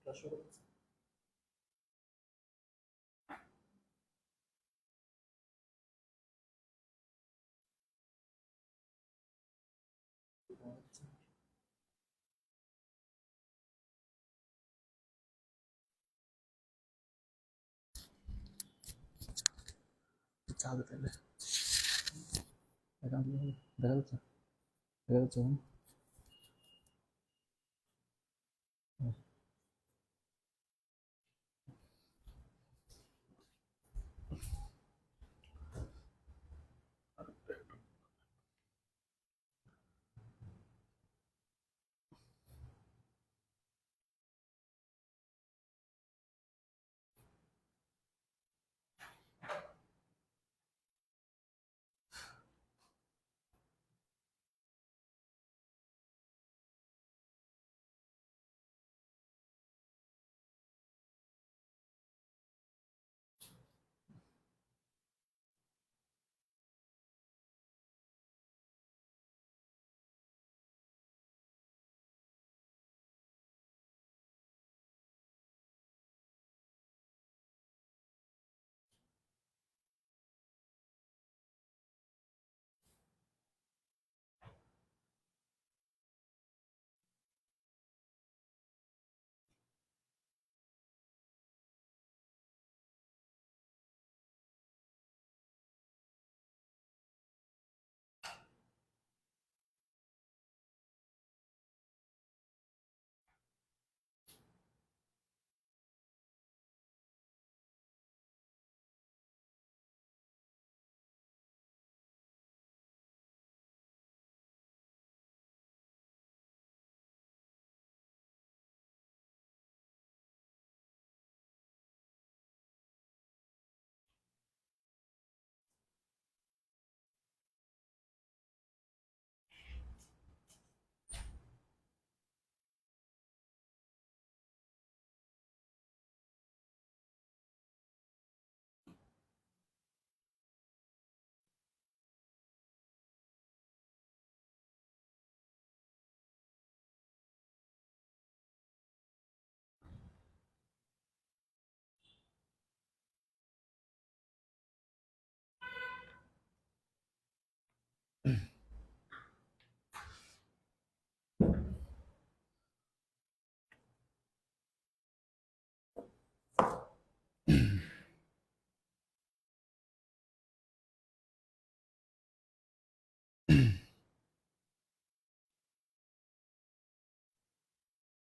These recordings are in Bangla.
ক্লাস শুরু করতেছি। চা দিতে হবে। দেখা যাচ্ছে দেখা যাচ্ছে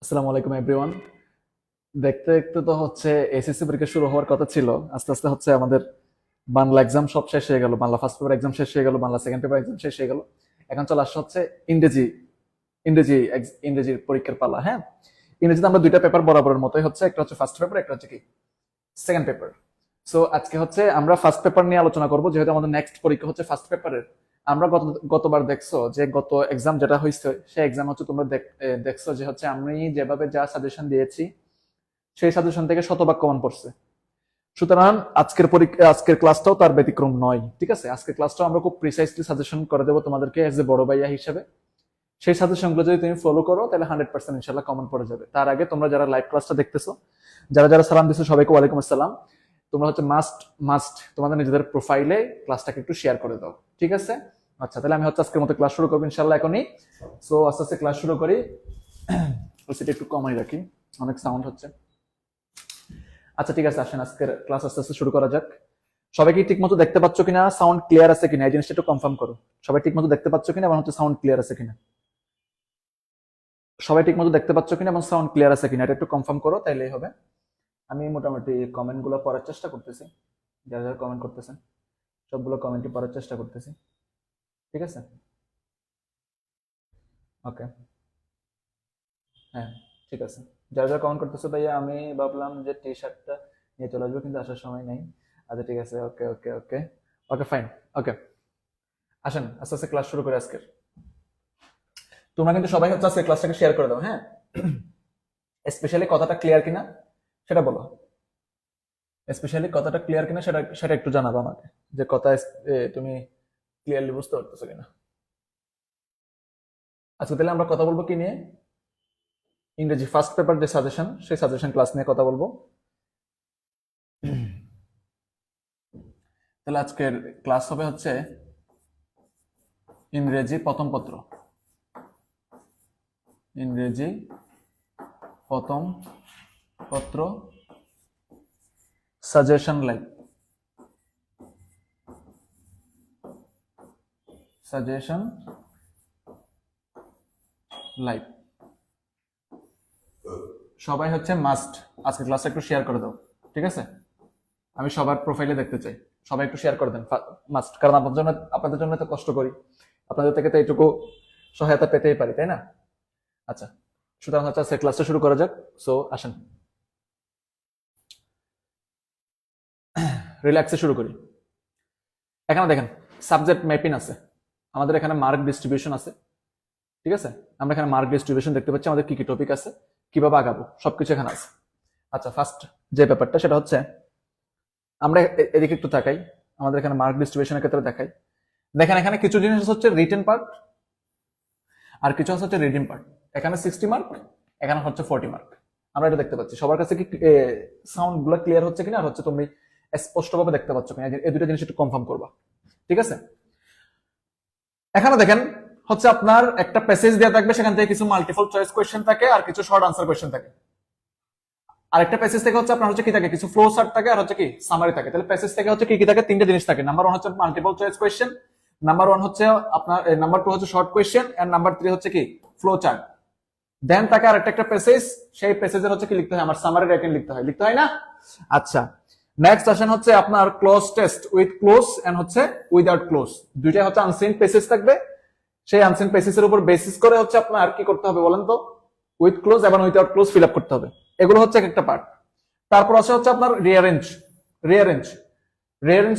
আসসালামু আলাইকুম এভরিওয়ান। দেখতে দেখতে তো হচ্ছে এসএসসি পরীক্ষা শুরু হওয়ার কথা ছিল। আস্তে আস্তে হচ্ছে আমাদের বাংলা এক্সাম সব শেষ হয়ে গেল, বাংলা ফার্স্ট পেপার এক্সাম শেষ হয়ে গেল, বাংলা সেকেন্ড পেপার এক্সাম শেষ হয়ে গেল। এখন চলে আসছে হচ্ছে ইংরেজি ইংরেজি ইংরেজির পরীক্ষার পালা। হ্যাঁ, ইংরেজিতে আমরা দুইটা পেপার বরাবরের মতোই হচ্ছে, একটা হচ্ছে ফার্স্ট পেপার, একটা হচ্ছে কি সেকেন্ড পেপার। সো আজকে হচ্ছে আমরা ফার্স্ট পেপার নিয়ে আলোচনা করব, যেহেতু আমাদের নেক্সট পরীক্ষা হচ্ছে ফার্স্ট পেপারের। আমরা গতবার দেখছো যে গত এক্সাম যেটা হয়েছে সেই এক্সাম হচ্ছে তোমরা দেখছো যে হচ্ছে আমি যেভাবে যা সাজেশন দিয়েছি সেই সাজেশন থেকে শতভাগ কমন পড়ছে। সুতরাং আজকের ক্লাসটাও তার ব্যতিক্রম নয়। ঠিক আছে, আজকের ক্লাসটাও আমরা খুব প্রিসাইসলি সাজেশন করে দেবো তোমাদেরকে এজ এ বড় ভাইয়া হিসেবে। সেই সাজেশন গুলো যদি তুমি ফলো করো তাহলে 100% ইনশাল্লাহ কমন পড়ে যাবে। তার আগে তোমরা যারা লাইভ ক্লাসটা দেখতেছো, যারা যারা সালাম দিচ্ছ সবাইকে ওয়ালাইকুম আসসালাম। তোমরা হচ্ছে মাস্ট মাস্ট তোমাদের নিজেদের প্রোফাইলে ক্লাসটাকে একটু শেয়ার করে দাও, ঠিক আছে? আচ্ছা, তাহলে আমি হচ্ছে আজকের মতো ক্লাস শুরু করবো ইনশাল্লাহ এখনই। সো আস্তে আস্তে ক্লাস শুরু করি। সেটা একটু কমাই রাখি, অনেক সাউন্ড হচ্ছে। আচ্ছা ঠিক আছে, আসেন আজকের ক্লাস আস্তে আস্তে শুরু করা যাক। সবাই কি ঠিক মতো দেখতে পাচ্ছ কিনা, সাউন্ড ক্লিয়ার আছে কিনা, এই জিনিসটা একটু কনফার্ম করো। সবাই ঠিক মতো দেখতে পাচ্ছ কিনা এবং হচ্ছে সাউন্ড ক্লিয়ার আছে কিনা, সবাই ঠিক মতো দেখতে পাচ্ছ কিনা এবং সাউন্ড ক্লিয়ার আছে কিনা, এটা একটু কনফার্ম করো, তাইলেই হবে। আমি মোটামুটি কমেন্ট গুলো পড়ার চেষ্টা করতেছি, যারা যারা কমেন্ট করতেছেন সবগুলো কমেন্টই পড়ার চেষ্টা করতেছি, ঠিক আছে? ওকে, হ্যাঁ ঠিক আছে। যারা যারা কমেন্ট করতেছে ভাইয়া, আমি ভাবলাম যে টি শার্টটা নিয়ে চলে আসবো, কিন্তু আসার সময় নেই। আচ্ছা ঠিক আছে, ওকে ওকে ওকে ওকে ফাইন। ওকে, আসেন আস্তে আস্তে ক্লাস শুরু করে আজকের। তোমরা কিন্তু সবাই হচ্ছে আজকে ক্লাসটাকে শেয়ার করে দাও, হ্যাঁ? স্পেশালি কথাটা ক্লিয়ার কিনা সেটা বলো, স্পেশালি কথাটা ক্লিয়ার কিনা সেটা সেটা একটু জানাবো আমাকে, যে কথা তুমি ক্লিয়ারলি বুঝতে পারতেছো কিনা। আজকে তাহলে আমরা কথা বলবো কি নিয়ে? ইংরেজি ফার্স্ট পেপার যে সাজেশন, সেই সাজেশন ক্লাস নিয়ে কথা বলবো। তাহলে আজকের ক্লাস হবে হচ্ছে ইংরেজি প্রথম পত্র, ইংরেজি প্রথম পত্র সাজেশন লাইভ, সাজেশন লাইভ। সবাই হচ্ছে মাস্ট আজকে ক্লাসটা একটু শেয়ার করে দাও, ঠিক আছে? আমি সবার প্রোফাইলে দেখতে চাই, সবাই একটু শেয়ার করে দেন মাস্ট, কারণ আপনাদের জন্য তো কষ্ট করি, আপনাদের থেকে তো এইটুকু সহায়তা পেতেই পারি, তাই না? আচ্ছা, সুতরাং হচ্ছে আজকে ক্লাসটা শুরু করা যাক। সো আসেন রিল্যাক্সে শুরু করি। এখানে দেখেন সাবজেক্ট ম্যাপিং আছে, আমাদের এখানে মার্ক ডিস্ট্রিবিউশন আছে, ঠিক আছে? আমরা এখানে মার্ক ডিস্ট্রিবিউশন দেখতে পাচ্ছি, আমাদের কি কি টপিক আছে, কিভাবে আগাবো, সবকিছু এখানে আছে। আচ্ছা, ফার্স্ট যে ব্যাপারটা সেটা হচ্ছে আমরা এদিকে একটু তাকাই, আমাদের এখানে মার্ক ডিস্ট্রিবিউশনের ক্ষেত্রে দেখাই। দেখেন এখানে কিছু জিনিস হচ্ছে রিটেন পার্ট আর কিছু হচ্ছে রিডিং পার্ট। এখানে 60 মার্ক, এখানে হচ্ছে 40 মার্ক। আমরা এটা দেখতে পাচ্ছি। সবার কাছে কি সাউন্ড গুলো ক্লিয়ার হচ্ছে কিনা আর হচ্ছে তুমি স্পষ্টভাবে দেখতে পাচ্ছ কিনা, এই দুটো জিনিস একটু কনফার্ম করবা, ঠিক আছে? এখানে দেখেন হচ্ছে আপনার একটা প্যাসেজ দেওয়া থাকবে, সেখান থেকে কিছু মাল্টিপল চয়েস কোয়েশ্চেন থাকে আর কিছু শর্ট আনসার কোয়েশ্চেন থাকে। আর একটা প্যাসেজ থেকে হচ্ছে আপনার হচ্ছে কি থাকে, কিছু ফ্লো চার্ট থাকে আর হচ্ছে কি সামারি থাকে। তাহলে প্যাসেজ থেকে হচ্ছে কি কি থাকে, তিনটা জিনিস থাকে। নাম্বার 1 হচ্ছে মাল্টিপল চয়েস কোয়েশ্চেন, নাম্বার 1 হচ্ছে আপনার, নাম্বার 2 হচ্ছে শর্ট কোয়েশ্চেন, এন্ড নাম্বার 3 হচ্ছে কি ফ্লো চার্ট। দেন তাকে আরেকটা একটা প্যাসেজ, সেই প্যাসেজের হচ্ছে কি লিখতে হয়, আমার সামারি রাইটিং লিখতে হয় না? আচ্ছা, নেক্সট আসেন হচ্ছে আপনার cloze test with cloze and হচ্ছে উইদাউট ক্লোজ। দুইটা হচ্ছে আনসিন প্যাসেজ থাকবে, সেই আনসিন প্যাসেজের উপর বেসিস করে হচ্ছে আপনার কি করতে হবে বলেন তো, উইথ ক্লোজ এবং উইদাউট ক্লোজ ফিল আপ করতে হবে। এগুলো হচ্ছে একটা পার্ট। তারপর আছে হচ্ছে আপনার রিয়ারেঞ্জ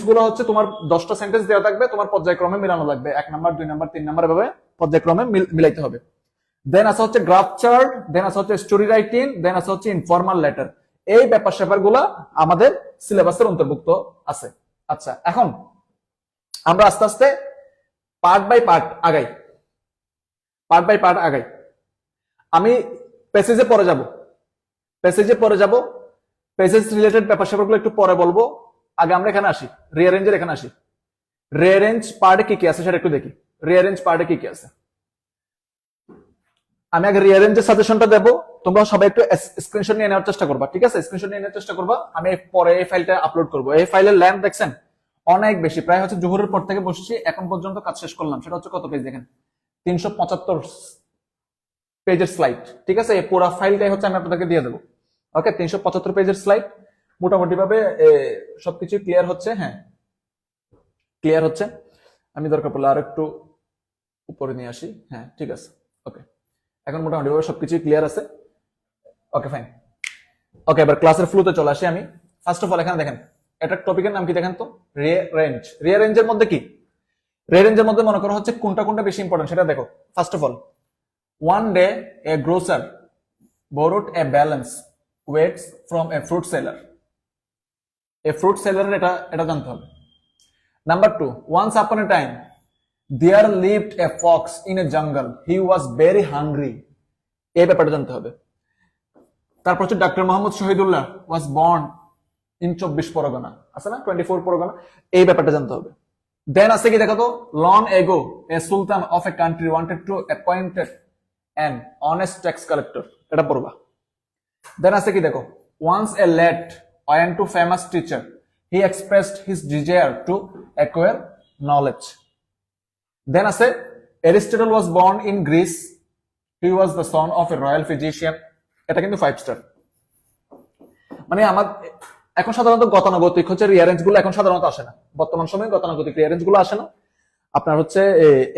গুলো হচ্ছে তোমার 10টা সেন্টেন্স দেওয়া থাকবে, তোমার পর্যায়ক্রমে মিলানো লাগবে, 1 নাম্বার 2 নাম্বার 3 নাম্বার এভাবে পর্যায়ক্রমে মিলাইতে হবে। দেন আছে হচ্ছে গ্রাফ চার্ট, দেন আছে হচ্ছে স্টোরি রাইটিং, দেন আছে হচ্ছে ইনফর্মাল লেটার। এই ব্যাপার স্যাপার গুলা আমাদের সিলেবাসের অন্তর্ভুক্ত আছে। আচ্ছা, এখন আমরা আস্তে আস্তে পার্ট বাই পার্ট আগাই। আমি প্যাসেজে পরে যাব, প্যাসেজ রিলেটেড ব্যাপার স্যাপারগুলো একটু পরে বলবো। আগে আমরা এখানে আসি, এখানে আসি। রিয়ারেঞ্জ পার্টে কি কি আছে সেটা একটু দেখি। রিয়ারেঞ্জ পার্টে কি কি আছে, আমি আগে রিয়ারেঞ্জের সাজেশনটা দেবো, তোমরা সবাই একটু স্ক্রিনশট নিয়ে নেওয়ার চেষ্টা করবা, ঠিক আছে? স্ক্রিনশট নিয়ে নেওয়ার চেষ্টা করবা। আমি পরে এই ফাইলটা আপলোড করবো। এই ফাইলের লেন্থ দেখছেন অনেক বেশি, প্রায় হচ্ছে জোহরের পর থেকে বসেছি, এখন পর্যন্ত কাজ শেষ করলাম। সেটা হচ্ছে কত পেজ দেখেন, 375 পেজের স্লাইড, ঠিক আছে? এই পুরো ফাইলটাই হচ্ছে আমি আপনাদেরকে দিয়ে দেবো। ওকে, 375 পেজের স্লাইড, মোটামুটি ভাবে সবকিছু ক্লিয়ার হচ্ছে। হ্যাঁ, ক্লিয়ার হচ্ছে। আমি দরকার পড়লে আর একটু উপরে নিয়ে আসি। হ্যাঁ, ঠিক আছে। ওকে, এখন মোটামুটি ভাবে সবকিছু ক্লিয়ার আছে। ওকে, ফাইন। ওকে, এবার ক্লাসের ফ্লোতে চলে আসি আমি। ফার্স্ট অফ অল এখানে দেখেন, এটা টপিকের নাম কি দেখেন তো, রিয়ারেঞ্জের মধ্যে কি, রিয়ারেঞ্জের মধ্যে মনে করো হচ্ছে কোনটা বেশি ইম্পর্টেন্ট সেটা দেখো। First of all, one day a grocer borrowed a balance weights from a fruit seller. এটা জানতে হবে। Number 2, once upon a time there lived a fox in a jungle, he was very hungry. এই ব্যাপারটা জানতে হবে। তারপর হচ্ছে doctor Mohammad Shahidullah was born in 24 Pargana, আছে না 24 পরগনা, এই ব্যাপারটা জানতে হবে। দেন আছে কি দেখো তো, long ago a sultan of a country wanted to appoint an honest tax collector, এটা পড়বা। দেন আছে কি দেখো, once a lad went to famous teacher, he expressed his desire to acquire knowledge. দেন আছে Aristotle was born in Greece, he was the son of a royal physician, এটা কিন্তু 5 স্টার। মানে আমার এখন সাধারণত গতানুগতিক হচ্ছে রিয়ারেঞ্জ গুলো এখন সাধারণত আসে না, বর্তমান সময়ে গতানুগতিক রিয়ারেঞ্জ গুলো আসে না। আপনার হচ্ছে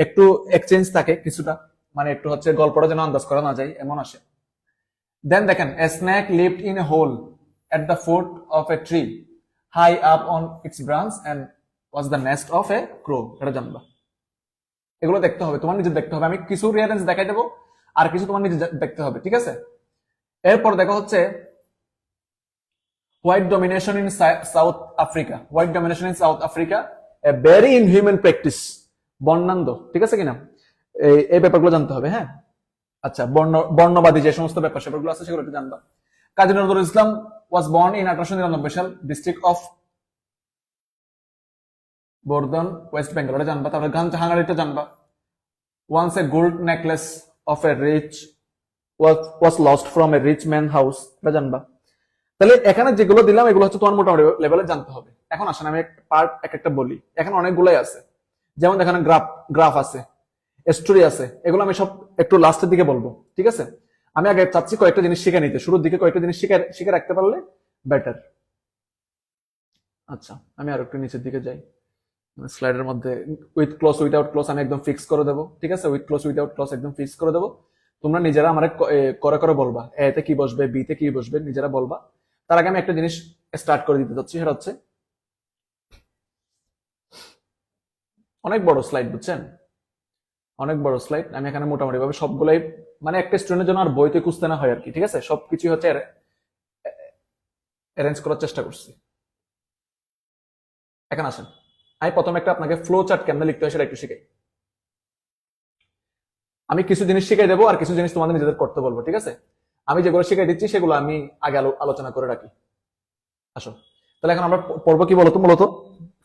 একটু এক্সচেঞ্জ থাকে কিছুটা, মানে একটু হচ্ছে গল্পটা যেন আন্দাজ করা না যায় এমন আসে। দেন দেখেন, a snake lived in a hole at the foot of a tree high up on its branch and was the nest of a crow, এটা জানবা। এগুলো দেখতে হবে, তোমার নিজে দেখতে হবে। আমি কিছু রিয়ারেঞ্জ দেখাই দেবো আর কিছু তোমার নিজে দেখতে হবে, ঠিক আছে? এরপর দেখো হচ্ছে white domination in south Africa, a very inhuman practice, বর্ণান্ধ, ঠিক আছে কিনা? এই ব্যাপারগুলো জানতে হবে। হ্যাঁ, আচ্ছা, বর্ণবাদী যে সমস্ত ব্যাপার স্যাপারগুলো আছে সেগুলো একটু জানবা। Kazi Nazrul Islam was born in 1899 সাল, ডিস্ট্রিক্ট অফ বর্ধন, ওয়েস্ট বেঙ্গল, এটা জানবা। তারপরে গান হাঙ্গারিটা জানবা। Once a gold necklace of a rich was lost from a rich man house, এটা জানবা। তাহলে এখানে যেগুলো দিলাম এগুলো হচ্ছে তোমার মোটামুটি লেভেলে জানতে হবে। এখন আসেন আমি পার্ট এক একটা বলি। এখানে অনেকগুলাই আছে, যেমন এখানে গ্রাফ আছে, স্টোরি আছে, এগুলো আমি সব একটু লাস্টের দিকে বলবো, ঠিক আছে? আমি আগে চাচ্ছি কয়েকটা জিনিস শিখে নিতে, শুরুর দিকে কয়েকটা জিনিস শিখে রাখতে পারলে বেটার। আচ্ছা, আমি আর একটু নিচের দিকে যাই। স্লাইডের মধ্যে উইথ ক্লোজ উইদাউট ক্লোজ আমি একদম ফিক্স করে দেবো, ঠিক আছে? উইথ ক্লোজ উইদাউট ক্লোজ একদম ফিক্স করে দেবো। তোমরা নিজেরা আমার করে করে বলবা এ তে কি বসবে, বি তে কি বসবে, নিজেরা বলবা। তার আগে আমি একটা জিনিস স্টার্ট করে দিতে চাচ্ছি, সেটা হচ্ছে অনেক বড় স্লাইড, বুঝছেন? অনেক বড় স্লাইড। আমি এখানে মোটামুটি ভাবে সবগুলাই, মানে একটা স্টুডেন্টের জন্য আর বইতে খুঁজতে না হয় আর কি, ঠিক আছে? সবকিছু হচ্ছে অ্যারেঞ্জ করার চেষ্টা করছি। এখন আসেন, আমি প্রথমে একটা আপনাকে ফ্লো চার্ট কেমনে লিখতে হয় সেটা একটু শিখাই। আমি কিছু জিনিস শিখাই দেবো আর কিছু জিনিস তোমাদের নিজেদের করতে বলবো, ঠিক আছে? আমি যেগুলো শিখাই দিচ্ছি সেগুলো আমি আগে আলোচনা করে রাখি। আসো, তাহলে এখন আমরা পড়বো কি বলতো, মূলত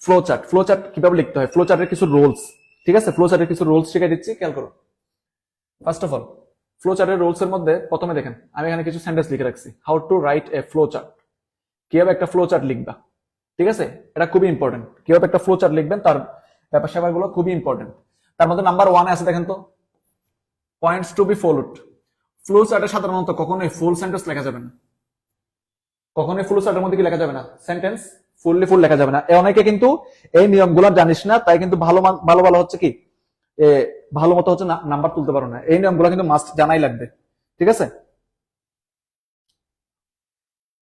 ফ্লো চার্ট। ফ্লো চার্ট কিভাবে লিখতে হয়, ফ্লো চার্টের কিছু রুলস, ঠিক আছে? ফ্লো চার্টের কিছু রুলস শিখাই দিচ্ছি, খেয়াল করো। ফার্স্ট অফ অল, ফ্লো চার্টের রুলস এর মধ্যে প্রথমে দেখেন আমি এখানে কিছু সেন্টেন্স লিখে রাখছি। How to write a flow chart, কিভাবে একটা ফ্লো চার্ট লিখবা, ঠিক আছে? এটা খুবই ইম্পর্টেন্ট, কিভাবে একটা ফ্লো চার্ট লিখবেন তার ব্যাপার স্যাপারগুলো খুবই ইম্পর্টেন্ট। তার মধ্যে নাম্বার 1 আছে, দেখেন তো, points two be followed. Flow চার্টে সাধারণত কখনোই ফুল সেন্টেন্স লেখা যাবে না, কখনোই ফ্লো চার্টের মধ্যে কি লেখা যাবে না, সেন্টেন্স ফুল লেখা যাবে না। অনেকে কিন্তু এই নিয়মগুলো জানিস না, তাই কিন্তু ভালো ভালো হচ্ছে কি ভালো মতো হচ্ছে নাম্বার তুলতে পারো না। এই নিয়মগুলো কিন্তু মাস্ট জানাই লাগবে, ঠিক আছে?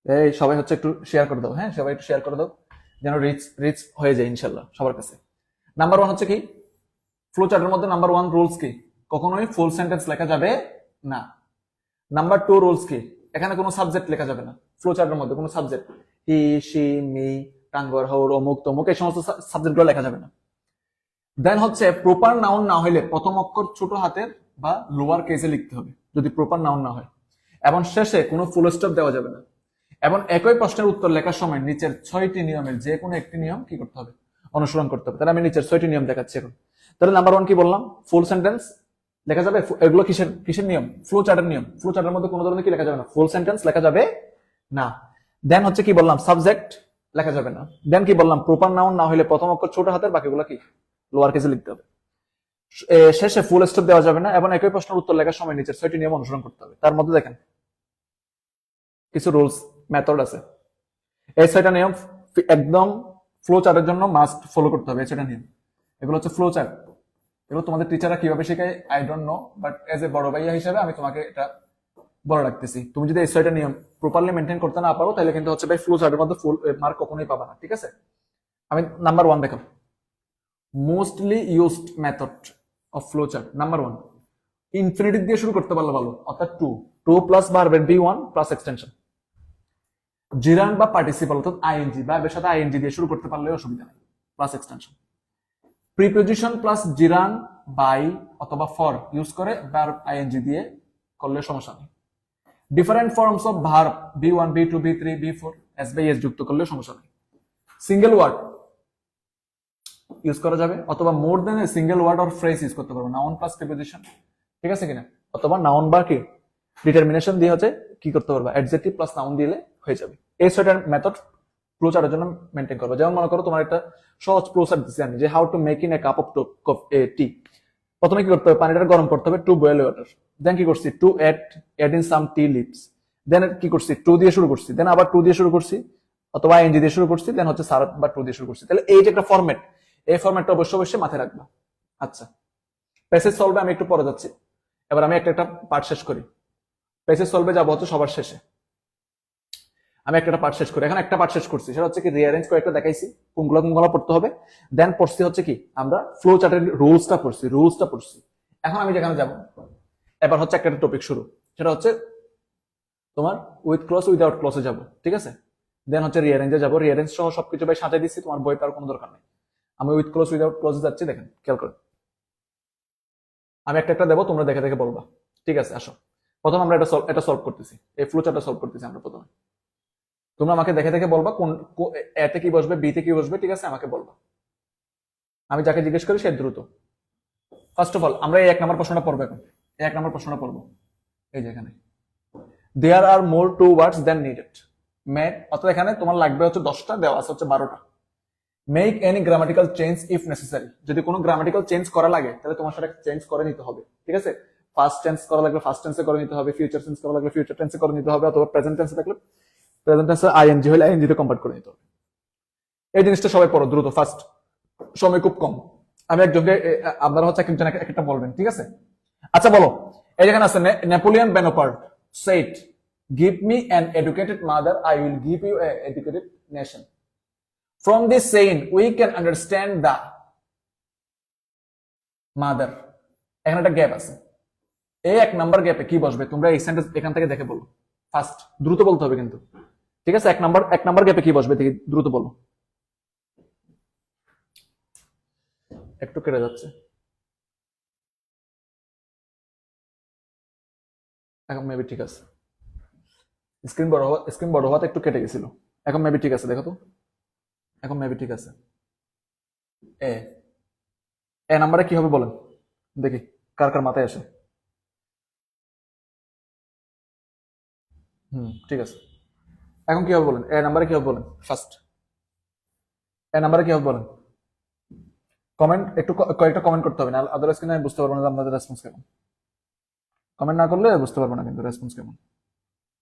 এই সবাই হচ্ছে একটু শেয়ার করে দাও, হ্যাঁ সবাই একটু শেয়ার করে দাও, যেন রিচ রিচ হয়ে যায় ইনশাল্লাহ সবার কাছে। নাম্বার 1 হচ্ছে কি, ফ্লো চার্টের মধ্যে নাম্বার 1 রুলস কি, কখনোই ফুল সেন্টেন্স লেখা যাবে না। নাম্বার 2 রুলস কি, এখানে কোনো সাবজেক্ট লেখা যাবে না। ফ্লো চার্টের মধ্যে কোনো সাবজেক্ট, হি, শি, মি, টাঙ্গর, হৌর, অমুক তমুক, এই সমস্ত সাবজেক্টগুলো লেখা যাবে না। দেন হচ্ছে প্রপার নাউন না হইলে প্রথম অক্ষর ছোট হাতের বা লোয়ার কেসে লিখতে হবে যদি প্রপার নাউন না হয়। এবং শেষে কোনো ফুল স্টপ দেওয়া যাবে না। এবং একই প্রশ্নের উত্তর লেখার সময় নিচের 6টি নিয়মের যে কোনো একটি নিয়ম কি করতে হবে, অনুসরণ করতে হবে। তাহলে আমি নিচের 6টি নিয়ম দেখাচ্ছি এখন। তাহলে নাম্বার 1 কি বললাম, ফুল সেন্টেন্স লেখা যাবে। এগুলো কিসের কিসের নিয়ম, ফ্লো চার্টের নিয়ম। ফ্লো চার্টের মধ্যে কোনো ধরনের কি লেখা যাবে না, ফুল সেন্টেন্স লেখা যাবে না। দেন হচ্ছে কি বললাম, সাবজেক্ট লেখা যাবে না। দেন কি বললাম, প্রপার নাউন না হলে প্রথম অক্ষর ছোট হাতের, বাকিগুলো কি লোয়ার কেসে লিখতে হবে। শেষে ফুল স্টপ দেওয়া যাবে না। এবং একই প্রশ্নের উত্তর লেখার সময় নিচের 6টি নিয়ম অনুসরণ করতে হবে। তার মধ্যে দেখেন কিছু রুলস মেথড আছে। এই 6টা নিয়ম একদম ফ্লো চার্টের জন্য মাস্ট ফলো করতে হবে। এই 6টা নিয়ম, এগুলো হচ্ছে ফ্লো চার্ট। এগুলো তোমাদের টিচাররা কিভাবে শেখায় I don't know, but as a বড় ভাইয়া হিসেবে আমি তোমাকে এটা বলে রাখতেছি। তুমি যদি এই 6টা নিয়ম প্রপারলি মেনটেন করতে না পারো তাহলে কিন্তু হচ্ছে ভাই ফ্লো চার্টের মধ্যে ফুল মার্ক কখনোই পাবা না, ঠিক আছে? আমি নাম্বার 1 দেখো, mostly used method of flow chart. Number 1, infinitive দিয়ে শুরু করতে পারলে ভালো, অর্থাৎ টু প্লাস ভার্বের বি1 প্লাস এক্সটেনশন। জিরান বা পার্টিসিপল অর্থাৎ আইএনজি, ভার্বের সাথে আইএনজি দিয়ে শুরু করতে পারলে অসুবিধা নেই, plus extension. Preposition plus gerund, by অথবা ফর ইউজ করে ভার্ব আইএনজি দিয়ে করলে সমস্যা নেই। Different forms of verb B one B two বি3 বি4 এস বাই এস যুক্ত করলে সমস্যা নেই। সিঙ্গেল ওয়ার্ড ইউজ করা যাবে, অথবা more then a single word or phrase use করতে পারবো, নাউন প্লাস প্রিপোজিশন, ঠিক আছে কিনা? অথবা নাউন বা কি ডিটারমিনেশন দিয়ে হচ্ছে কি করতে পারবা, অ্যাডজেক্টিভ প্লাস নাউন দিলে হয়ে যাবে। এই 6টার মেথড ফ্লো চার্টের জন্য মেনটেন করবে। যেমন মনে করো তোমার একটা সহজ ফ্লো চার্ট দিচ্ছি আমি, যে how to make in a cup of tea. প্রথমে কি করতে হবে, পানিটা গরম করতে হবে, টু বয়েল ওয়াটার। দেন কি করছি, to add in some tea leaves. Then কি করছি, টু দিয়ে শুরু করছি, দেন আবার টু দিয়ে শুরু করছি, অথবা আইএনজি দিয়ে শুরু করছি, দেন হচ্ছে সার বা টু দিয়ে শুরু করছি। তাহলে এই যে একটা ফরম্যাট, এই ফরম্যাটটা অবশ্যই মাথায় রাখবা। আচ্ছা, প্যাসেজ সলভে আমি একটু পরে যাচ্ছি। এবার আমি একটা পার্ট শেষ করি। প্যাসেজ সলভে যাবো হচ্ছে সবার শেষে। আমি একটা পার্ট শেষ করি, এখন একটা পার্ট শেষ করছি, সেটা হচ্ছে কি রিঅ্যারেঞ্জ কয়েকটা দেখাইছি, কোনগুলো পড়তে হবে। দেন পড়ছি হচ্ছে কি, আমরা ফ্লো চার্টের রুলসটা পড়ছি। এখন আমি যেখানে যাব, এবার হচ্ছে একটা টপিক শুরু, সেটা হচ্ছে তোমার উইথ ক্লজ উইদাউট ক্লজে যাব, ঠিক আছে? দেন হচ্ছে রিঅ্যারেঞ্জে যাব, রিঅ্যারেঞ্জ সহ সবকিছু ভাই সাজাই দিচ্ছি, তোমার বই পাওয়ার কোনো দরকার নেই। আমি উইথ ক্লজ উইদাউট ক্লজে যাচ্ছি, দেখেন খেয়াল করেন। আমি একটা দেবো, তোমরা দেখে দেখে বলবা। ঠিক আছে, আসো প্রথম আমরা এটা সলভ করতেছি, এই ফ্লো চার্টটা সলভ করতেছি আমরা প্রথমে। তোমরা আমাকে দেখে দেখে বলবা কোন এতে কি বসবে, বিতে কি বসবে, ঠিক আছে আমাকে বলবা। আমি যাকে জিজ্ঞেস করি সে দ্রুত। ফার্স্ট অফ অল আমরা এই 1 নম্বর প্রশ্নটা পড়বো এখন। এই 1 নম্বর প্রশ্নটা পড়বো, এই যে এখানে there are more two words then needed make, অর্থাৎ এখানে তোমার লাগবে হচ্ছে 10টা, দেওয়া আছে হচ্ছে 12টা। Make any grammatical change if necessary, যদি কোনো গ্রামাটিক্যাল চেঞ্জ করা লাগে তাহলে তোমার সেটা চেঞ্জ করে নিতে হবে, ঠিক আছে। ফার্স্ট টেন্স করা লাগলে ফার্স্ট টেন্সে করে নিতে হবে, ফিউচার টেন্স করা লাগলে ফিউচার টেন্সে করে নিতে হবে, অথবা প্রেজেন্ট টেন্সে থাকলে প্রেজেন্ট টেন্সে আইএনজি হলে আইএনজি তে কনভার্ট করে নিতে হবে। এই জিনিসটা সবাই পড়ো দ্রুত, ফার্স্ট, সময় খুব কম। আমি একজনকে, আপনারা হচ্ছে একজন একটা বলবেন, ঠিক আছে। আচ্ছা বলো, এই যেখানে আছে Napoleon বেনোপার্ট said, give me an educated mother, I will give you an educated nation. From this saying we can understand the mother. এখানে একটা গ্যাপ আছে, এই 1 নাম্বার গ্যাপে কি বসবে তোমরা এই সেন্টেন্স এখান থেকে দেখে বলো, ফার্স্ট দ্রুত বলতে হবে কিন্তু, ঠিক আছে। 1 নাম্বার গ্যাপে কি বসবে দেখি, দ্রুত বলো। একটু কেটে যাচ্ছে, এখন মেবি ঠিক আছে। স্ক্রিন বড় হওয়াতে একটু কেটে গেছিল, এখন মেবি ঠিক আছে, দেখো তো এখন মেবি ঠিক আছে। এ এ নাম্বারে কি হবে বলেন দেখি, কার কার মাথায় আসে। ঠিক আছে, এখন কি হবে বলেন, এ নাম্বারে কি হবে বলেন, ফার্স্ট এ নাম্বারে কি হবে বলেন। কমেন্ট একটু, কয়েকটা কমেন্ট করতে হবে, না আদারওয়াইজ কিন্তু আমি বুঝতে পারবো না যে আপনাদের রেসপন্স কেমন। কমেন্ট না করলে বুঝতে পারবো না কিন্তু রেসপন্স কেমন,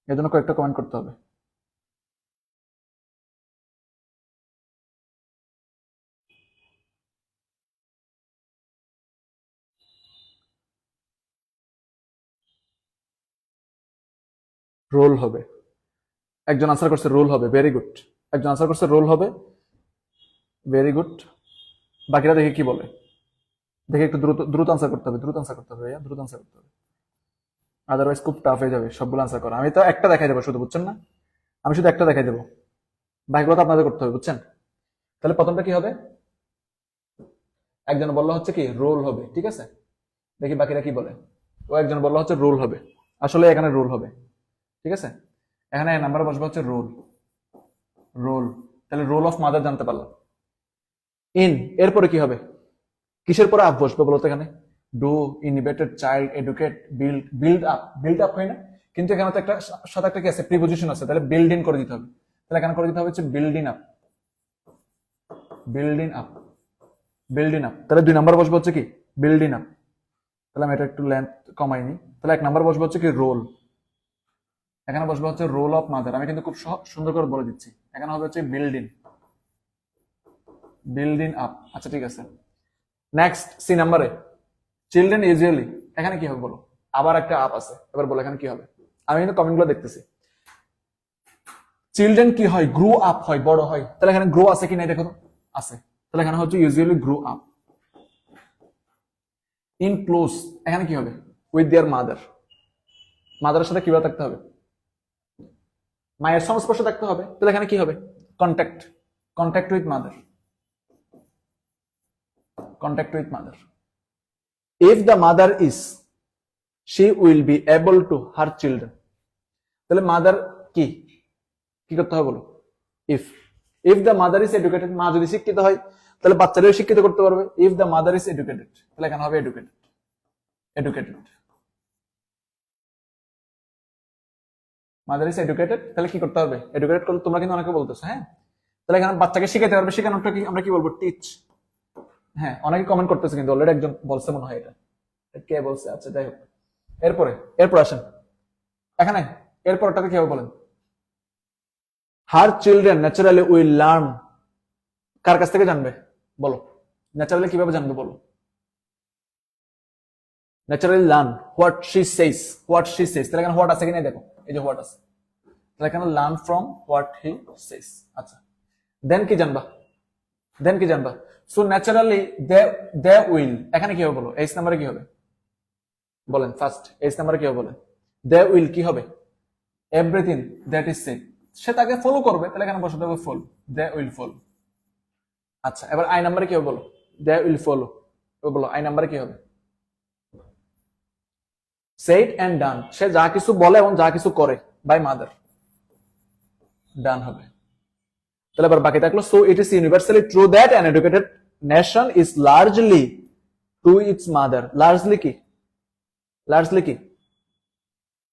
এর জন্য কয়েকটা কমেন্ট করতে হবে। রোল হবে, একজন আনসার করছে রোল হবে, ভেরি গুড। একজন আনসার করছে রোল হবে, ভেরি গুড। বাকিরা দেখি কি বলে, দেখি একটু দ্রুত দ্রুত আনসার করতে হবে, দ্রুত আনসার করতে হবে ভাইয়া, দ্রুত আনসার করতে হবে, আদারওয়াইজ খুব টাফ হয়ে যাবে সবগুলো আনসার করা। আমি তো একটা দেখাই দেবো শুধু, বুঝছেন না, আমি শুধু একটা দেখাই দেবো, বাকিগুলো তো আপনাদের করতে হবে, বুঝছেন। তাহলে প্রথমটা কি হবে, একজন বললো হচ্ছে কি রোল হবে, ঠিক আছে। দেখি বাকিরা কি বলে। ও একজন বললো হচ্ছে রোল হবে, আসলে এখানে রোল হবে, ঠিক আছে। এখানে নাম্বার বসবে হচ্ছে রোল, রোল। তাহলে রোল অফ মাদার জানতে পারলাম। ইন, এরপরে কি হবে, কিসের পরে আপ বসবে বলতো এখানে, do, inhibited, child, educate, build, build up, build up হয় না, কিন্তু এখানে তো একটা সাথে একটা কি আছে, প্রিপোজিশন আছে, তাহলে বিল্ড ইন করে দিতে হবে। তাহলে এখানে করে দিতে হবে হচ্ছে building up, building up, building up. তাহলে 2 নাম্বার বসবে হচ্ছে কি বিল্ডিং আপ। তাহলে আমি এটা একটু লেন্থ কমাইনি, তাহলে 1 নাম্বার বসবে হচ্ছে কি রোল, এখানে বসবে হচ্ছে রোল অফ মাদার। আমি কিন্তু খুব সুন্দর করে বলে দিচ্ছি, এখানে হবে হচ্ছে বিল্ডিং, বিল্ডিং আপ। আচ্ছা ঠিক আছে, নেক্সট সি নাম্বারে চিলড্রেন ইউজুয়ালি, এখানে কি হবে বলো, আবার একটা আপ আছে, এবার বলো এখানে কি হবে। আমি কিন্তু কমেন্টগুলো দেখতেছি। চিলড্রেন কি হয়, গ্রো আপ হয়, বড় হয়, তাহলে এখানে গ্রো আছে কি নাই দেখো তো, আছে, তাহলে এখানে হচ্ছে usually grow up. In close, এখানে কি হবে, উইথ দেয়ার মাদার, মাদারের সাথে কিভাবে থাকতে হবে, মায়ের সংস্পর্শে থাকতে হবে, তাহলে এখানে কি হবে, contact, contact with mother, contact with mother. If the mother is, she will be able to her children, তাহলে মাদার কি কি করতে হবে বলো, if, if the mother is educated, মা যদি শিক্ষিত হয় তাহলে বাচ্চারাও শিক্ষিত করতে পারবে। If the mother is educated, তাহলে এখানে হবে educated, educated, mother is educated, তাহলে কি করতে হবে, এডুকেটেড করলে তোমরা কিন্তু অনেকে বলতেছো, হ্যাঁ। তাহলে এখানে বাচ্চাকে শিখাতে পারবে, শেখানোটা কি আমরা কি বলবো, টিচ। হ্যাঁ, অনেকে কমেন্ট করতেছে কিন্তু অলরেডি একজন বলছে মনে হয়, এটা কে বলছে, আচ্ছা যাই হোক। এরপরে এরপর আসেন এখানে, এরপরটাকে কি হবে বলেন, her children naturally will learn, কার কাছ থেকে জানবে বলো, ন্যাচারালি কিভাবে জানবে বলো, naturally learn what she says, what she says, তাহলে এখানে হোয়াট আছে কিনা দেখো, এই যে হোয়াট আছে, তাহলে এখানে লার্ন ফ্রম হোয়াট হি সেজ। আচ্ছা, দেন কি জানবা, দেন কি জানবা, সো ন্যাচারালি দে উইল, এখানে কি হবে বলো, এইচ নাম্বারে কি হবে বলেন, ফার্স্ট এইচ নাম্বারে কি হবে বলেন, দে উইল কি হবে, এভরিথিং দ্যাট ইজ সেড, সে তাকে ফলো করবে, তাহলে এখানে বসাতে হবে ফলো, দে উইল ফলো। আচ্ছা, এবার আই নাম্বারে কি হবে বলো, দে উইল ফলো, বলো আই নাম্বারে কি হবে, said and done, সে যা কিছু বলে এবং যা কিছু করে, by mother, done হবে। তাহলে এবার বাকি থাকলো so it is universally true that an educated nation is largely to its mother, largely কি, largely কি,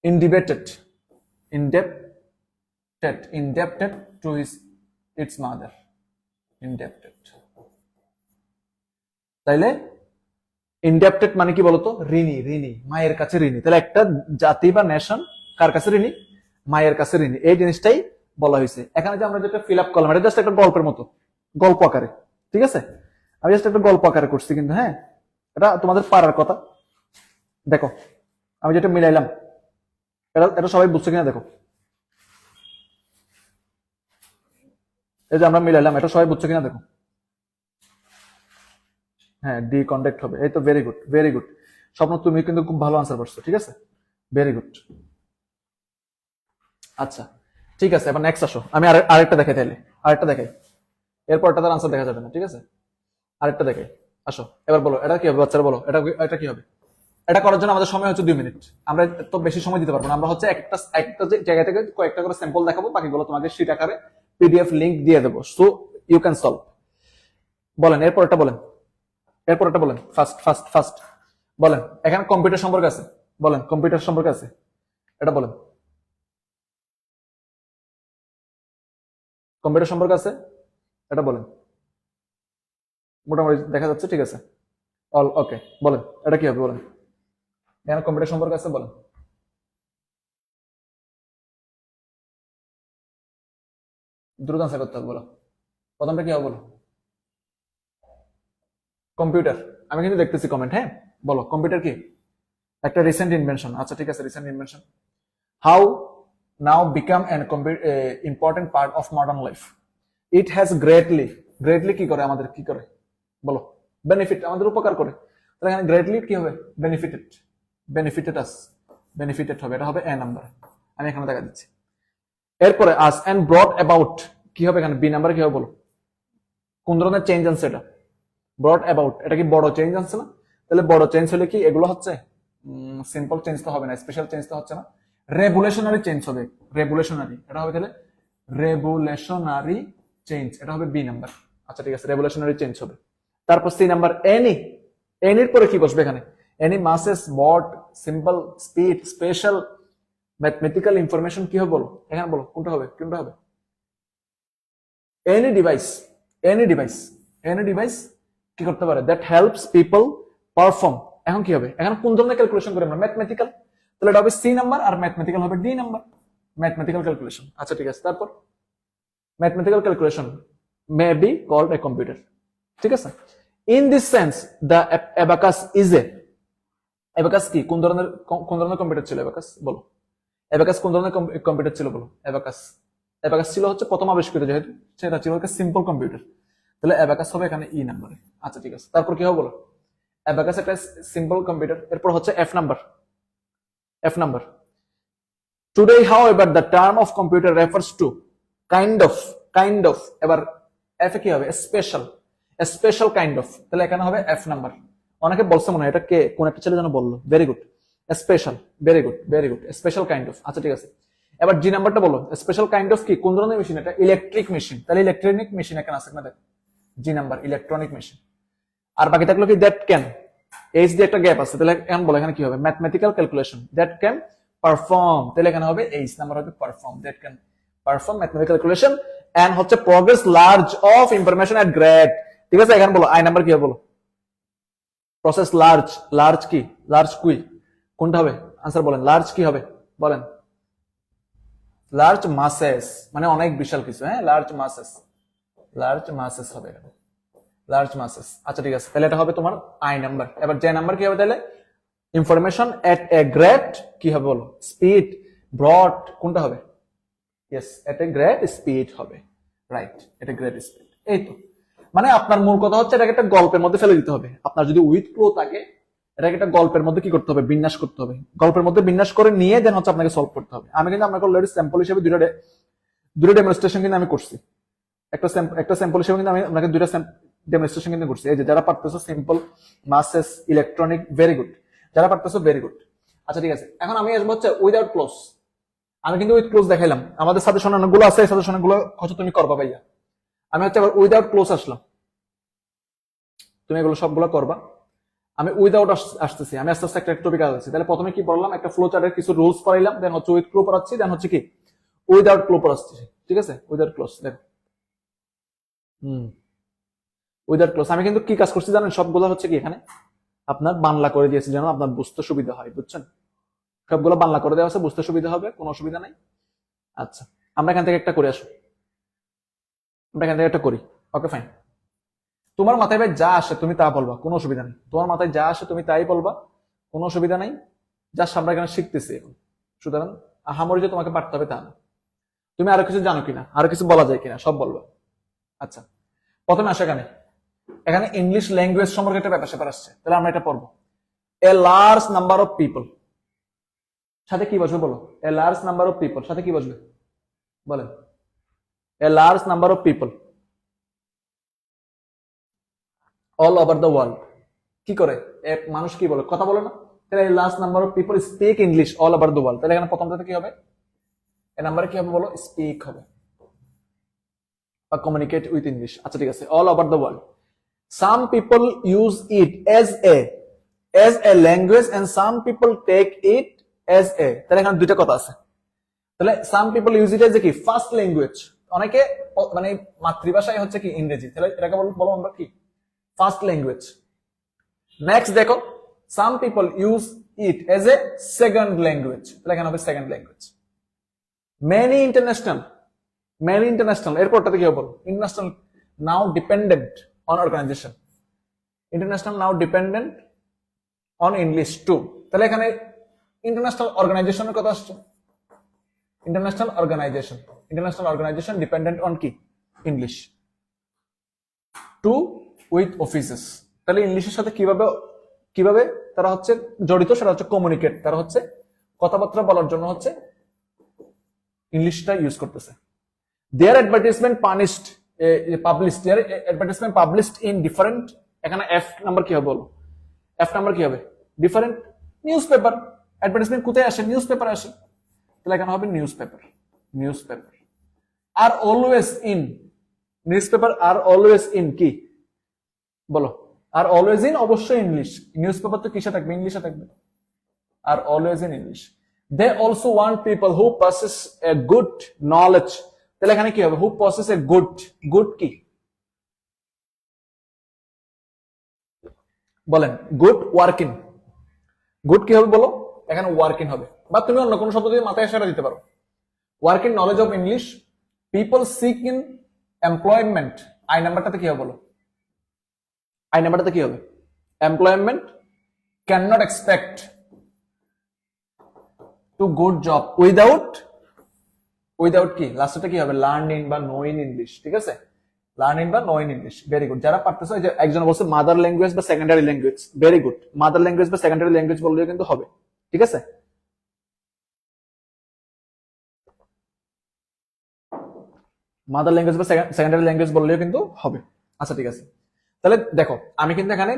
indebted, indebted to its mother, indebted। তাইলে ইনডেপ্টেড মানে কি বলতো, ঋণী, ঋণী, মায়ের কাছে ঋণী। তাহলে একটা জাতি বা নেশন কার কাছে ঋণী, মায়ের কাছে ঋণী, এই জিনিসটাই বলা হয়েছে। এখানে যে আমরা যেটা ফিল আপ করলাম এটা জাস্ট একটা গল্পের মতো, গল্প আকারে, ঠিক আছে, আমি জাস্ট একটা গল্প আকারে করছি কিন্তু, হ্যাঁ এটা তোমাদের পারার কথা। দেখো আমি যেটা মিলাইলাম এটা সবাই বুঝছে কিনা দেখো, এই যে আমরা মিলাইলাম এটা সবাই বুঝছে কিনা দেখো। হ্যাঁ ডি কন্ডাক্ট হবে, এই তো, ভেরি গুড, ভেরি গুড স্বপ্ন, তুমি কিন্তু খুব ভালো আনসার করছো, ঠিক আছে, ভেরি গুড। আচ্ছা ঠিক আছে, এবার নেক্সট আসো, আমি আরেকটা দেখাই, তাইলে আরেকটা দেখাই, এরপরটা তার আনসার দেখা যাবে না, ঠিক আছে, আরেকটা দেখাই, আসো এবার বলো এটা কি হবে, বাচ্চারা বলো এটা কি হবে। এটা করার জন্য আমাদের সময় হচ্ছে 2 মিনিট, আমরা তো বেশি সময় দিতে পারবো না, আমরা হচ্ছে একটা জায়গা থেকে কয়েকটা করে স্যাম্পল দেখাবো, বাকিগুলো তোমাকে শীট আকারে পিডিএফ লিংক দিয়ে দেবো, সো ইউ ক্যান সলভ। বলেন এরপরটা বলেন, এরপরটা বলেন, ফার্স্ট ফার্স্ট ফার্স্ট বলেন। এখানে কম্পিউটার সম্পর্কে আছে, বলেন কম্পিউটার সম্পর্কে আছে, এটা বলেন, কম্পিউটার সম্পর্কে আছে, এটা বলেন, মোটামুটি দেখা যাচ্ছে, ঠিক আছে, অল ওকে। বলেন এটা কি হবে, বলেন এখানে কম্পিউটার সম্পর্কে আছে, বলেন, দ্রুত আনসার করতে হবে, বলো প্রথমটা কি হবে, বলো কম্পিউটার। আমি কিন্তু দেখতেছি কমেন্ট, হ্যাঁ বলো কম্পিউটার কি, একটা রিসেন্ট ইনভেনশন, আচ্ছা ঠিক আছে, recent invention. How now become an important part of modern life, it has greatly কি করে, আমাদের কি করে বলো, বেনিফিট, আমাদের উপকার করে। তাহলে এখানে গ্রেটলি কি হবে, বেনিফিটেড আস, বেনিফিটেড হবে, এটা হবে এ নাম্বার, আমি এখানে দেখা দিচ্ছি। এরপরে আস এন্ড ব্রট অ্যাবাউট কি হবে, এখানে বি নাম্বার কি হবে বলো, কোন ধরনের চেঞ্জ আনছে এটা, ব্রট অ্যাবাউট, এটা কি বড় চেঞ্জ আনছে না, তাহলে বড় চেঞ্জ হলে কি এগুলো হচ্ছে, সিম্পল চেঞ্জ তো হবে না, স্পেশাল চেঞ্জ তো হচ্ছে না, রেভুলেশনারি চেঞ্জ হবে, রেভুলেশনারি, এটা হবে তাহলে রেভুলেশনারি চেঞ্জ, এটা হবে বি নাম্বার। আচ্ছা ঠিক আছে, রেভুলেশনারি চেঞ্জ হবে। তারপর সি নাম্বার এনির পরে কি বসবে এখানে, any masses but simple speed special mathematical information কি হবে বলো, এখানে বলো কোনটা হবে, কোনটা হবে, any device, any device, any device কি করতে পারে, দ্যাট হেল্পস পিপল পারফর্ম, এখন কি হবে, এখন কোন ধরনের ক্যালকুলেশন করি আমরা, ম্যাথমেটিক্যাল, তাহলে এটা হবে সি নাম্বার, আর ম্যাথমেটিক্যাল হবে ডি নাম্বার, ম্যাথমেটিক্যাল ক্যালকুলেশন। আচ্ছা ঠিক আছে, তারপর mathematical calculation may be called a computer, ঠিক আছে। In this sense the abacus is a, abacus কি, কোন ধরনের কম্পিউটার ছিল অ্যাবাকাস, বলো অ্যাবাকাস কোন ধরনের কম্পিউটার ছিল বলো, অ্যাবাকাস ছিল হচ্ছে প্রথম আবিষ্কৃত, যেহেতু সেটা ছিল একটা সিম্পল কম্পিউটার, তাহলে অ্যাবাকাস হবে এখানে ই নাম্বারে। আচ্ছা ঠিক আছে, তারপর কি হবে বলো, অ্যাবাকাস একটা সিম্পল কম্পিউটার, এরপর হচ্ছে F number, F number. Today however the term of computer refers to kind of এবার এফ এ কি হবে, স্পেশাল কাইন্ড অফ, তাহলে এখানে হবে এফ নাম্বার। অনেকে বলছে মনে হয় এটা কে, কোন একটা ছেলে যেন বললো, very good, special, very good, very good, special kind of. আচ্ছা ঠিক আছে, এবার জি নাম্বারটা বলো, স্পেশাল কাইন্ড অফ কি, কোন ধরনের মেশিন, এটা ইলেকট্রিক মেশিন, তাহলে ইলেকট্রনিক মেশিন এখানে আছে না, দেখো জি নাম্বার, ইলেকট্রনিক মেশিন। আর বাকি থাকলো কি, দ্যাট ক্যান, এইচ দিয়ে একটা গ্যাপ আছে, তাহলে এখন বলো এখানে কি হবে, mathematical calculation, that can perform, তাহলে এখানে হবে এইচ নাম্বার হবে perform, that can perform mathematical calculation and হচ্ছে progress large of information at great, ঠিক আছে। এখানে বলো আই নাম্বার কি হবে বলো, প্রসেস লার্জ কি, লার্জ কুই, কোনটা হবে আনসার বলেন, লার্জ কি হবে বলেন, লার্জ মাসেস মানে অনেক বিশাল কিছু, হ্যাঁ লার্জ মাসেস হবে, লার্জ মাসেস। আচ্ছা ঠিক আছে, তাহলে এটা হবে তোমার আই নাম্বার। এবার যে নাম্বার কি হবে তাহলে, ইনফরমেশন এট এ গ্রেট কি হবে বলো, স্পিড, ব্রড কোনটা হবে, yes at a great speed হবে, right, at a great speed. এই তো, মানে আপনার মূল কথা হচ্ছে এটাকে একটা গল্পের মধ্যে ফেলে দিতে হবে, আপনার যদি উইথ ক্লো থাকে এটাকে একটা গল্পের মধ্যে কি করতে হবে, বিন্যাস করতে হবে, গল্পের মধ্যে বিন্যাস করে নিয়ে দেন হচ্ছে আপনাকে সলভ করতে হবে। আমি কিন্তু আপনাকে অলরেডি স্যাম্পল হিসেবে দুটো ডেমনস্ট্রেশন কিন্তু আমি করছি, একটা স্যাম্পল হিসেবে কিন্তু আমি আপনাকে দুইটা ডেমনস্ট্রেশন কিন্তু করছি। এই যে যারা পারতেছো সিম্পল মাসেস ইলেকট্রনিক, ভেরি গুড, যারা পারতেছো ভেরি গুড। আচ্ছা ঠিক আছে, এখন আমি আসবো হচ্ছে উইদাউট ক্লোজ। আমি কিন্তু উইথ ক্লোজ দেখাইলাম, আমাদের সাজেশন অনেকগুলো আছে, এই সাজেশন গুলো হয়তো তুমি করবা ভাইয়া। আমি হচ্ছে আবার উইদাউট ক্লোজ আসলাম, তুমি এগুলো সবগুলো করবা। আমি উইদাউট আসতেছি, আমি আস্তে আস্তে একটা টপিক আসছি। তাহলে প্রথমে কি পড়লাম, একটা ফ্লো চার্টের কিছু রুলস পড়াইলাম, দেন হচ্ছে উইথ ক্লো পড়াচ্ছি, দেন হচ্ছে কি উইদাউট ক্লো পড়াচ্ছি। ঠিক আছে, উইদাউট ক্লোজ দেখো। উইদাউট ক্লোজ আমি কিন্তু কি কাজ করছি জানেন, সবগুলো হচ্ছে কি এখানে আপনার বাংলা করে দিয়েছি যেন আপনার বুঝতে সুবিধা হয়, বুঝছেন? সবগুলো বাংলা করে দেওয়া আছে, বুঝতে সুবিধা হবে, কোনো অসুবিধা নাই। আচ্ছা, আমরা এখান থেকে একটা করে আসো, আমরা এখান থেকে একটা করি। Okay fine. তোমার মাথায় ভাই যা আসে তুমি তা বলবা, কোনো অসুবিধা নেই। তোমার মাথায় যা আসে তুমি তাই বলবা, কোনো অসুবিধা নাই। যা আমরা এখানে শিখতেছি এখন, সুতরাং আহামরি যে তোমাকে পারতে হবে তা না। তুমি আরো কিছু জানো কিনা, আরো কিছু বলা যায় কিনা, সব বলবা। আচ্ছা, প্রথমে আসো এখানে, এখানে ইংলিশ ল্যাঙ্গুয়েজ সম্পর্কে একটা ব্যাপার স্যাপার আসছে, তাহলে আমরা এটা পড়বো। A large number of people, সাথে কি বসবে বলো? A large number of people সাথে কি বসবে বলেন? A large number of people all over the world. কি করে মানুষ কি বলে, কথা বলে না? তাহলে a large number of people speak English all over the world. তাহলে এখানে প্রথমটাতে কি হবে, এ নাম্বারে কি হবে বলো? স্পিক হবে বা কমিউনিকেট উইথ ইংলিশ। আচ্ছা ঠিক আছে, all over the world. Some people use it as a language and some people take it as a. তাহলে এখানে দুইটা কথা আছে। তাহলে some people use it as a কি ফার্স্ট ল্যাঙ্গুয়েজ, অনেকে মানে মাতৃভাষায় হচ্ছে কি ইংরেজি, তাহলে এটাকে বলবো আমরা কি ফার্স্ট ল্যাঙ্গুয়েজ। নেক্সট দেখো, some people use it as a second language, তাহলে এখানে হবে সেকেন্ড ল্যাঙ্গুয়েজ। মেনি ইন্টারন্যাশনাল এরপরটাতে কি হবে? International now dependent on organization, international now dependent on English to. তাহলে এখানে ইন্টারন্যাশনাল অর্গানাইজেশনের কথা আসছে। ইন্টারন্যাশনাল অর্গানাইজেশন ডিপেন্ডেন্ট অন কি? ইংলিশ। টু উইথ অফিসেস, তাহলে ইংলিশের সাথে কিভাবে কিভাবে তারা হচ্ছে জড়িত, সেটা হচ্ছে কমিউনিকেট, তারা হচ্ছে কথাবার্তা বলার জন্য হচ্ছে ইংলিশটা ইউজ করতেছে। দেয়ার অ্যাডভার্টাইজমেন্ট পাবলিশড ইন ডিফারেন্ট, এখানে এফ নাম্বার কি হবে বলো? এফ নাম্বার কি হবে? Different news paper. অ্যাডভার্টাইজমেন্ট কোথায় আসে? নিউজ পেপার আসে, তাহলে এখানে হবে newspaper. Are always in, newspaper are always in কি বলো? আর অলওয়েজ ইন অবশ্যই ইংলিশ, নিউজ পেপার তো কিসে থাকবে? ইংলিশে থাকবে। Are always in English. They also want people who possess a good knowledge, তাহলে এখানে কি হবে? হু পসেস এ গুড কি বলেন? Good working. গুড কি হবে বলো? এখানে ওয়ার্কিং হবে, বা তুমি অন্য কোনো শব্দ দিয়ে মাথায় সেটা দিতে পারো। Working knowledge of English, people seek in employment. I নাম্বারটাতে কি হবে বলো? আই নাম্বারটাতে কি হবে? Employment can not expect to good job without কি লাস্টে কি হবে? লার্নিং বা নোইং ইংলিশ। ঠিক আছে, লার্নিং বা নোইং ইংলিশ। Very good. যারা পারতেছে, যে একজন বলছে মাদার ল্যাঙ্গুয়েজ বা secondary language, very good. Mother language বা সেকেন্ডারি ল্যাঙ্গুয়েজ বললেও কিন্তু হবে। ঠিক আছে, মাদার ল্যাঙ্গুয়েজ বা সেকেন্ডারি ল্যাঙ্গুয়েজ বললেও কিন্তু হবে। আচ্ছা ঠিক আছে, তাহলে দেখো আমি কিন্তু এখানে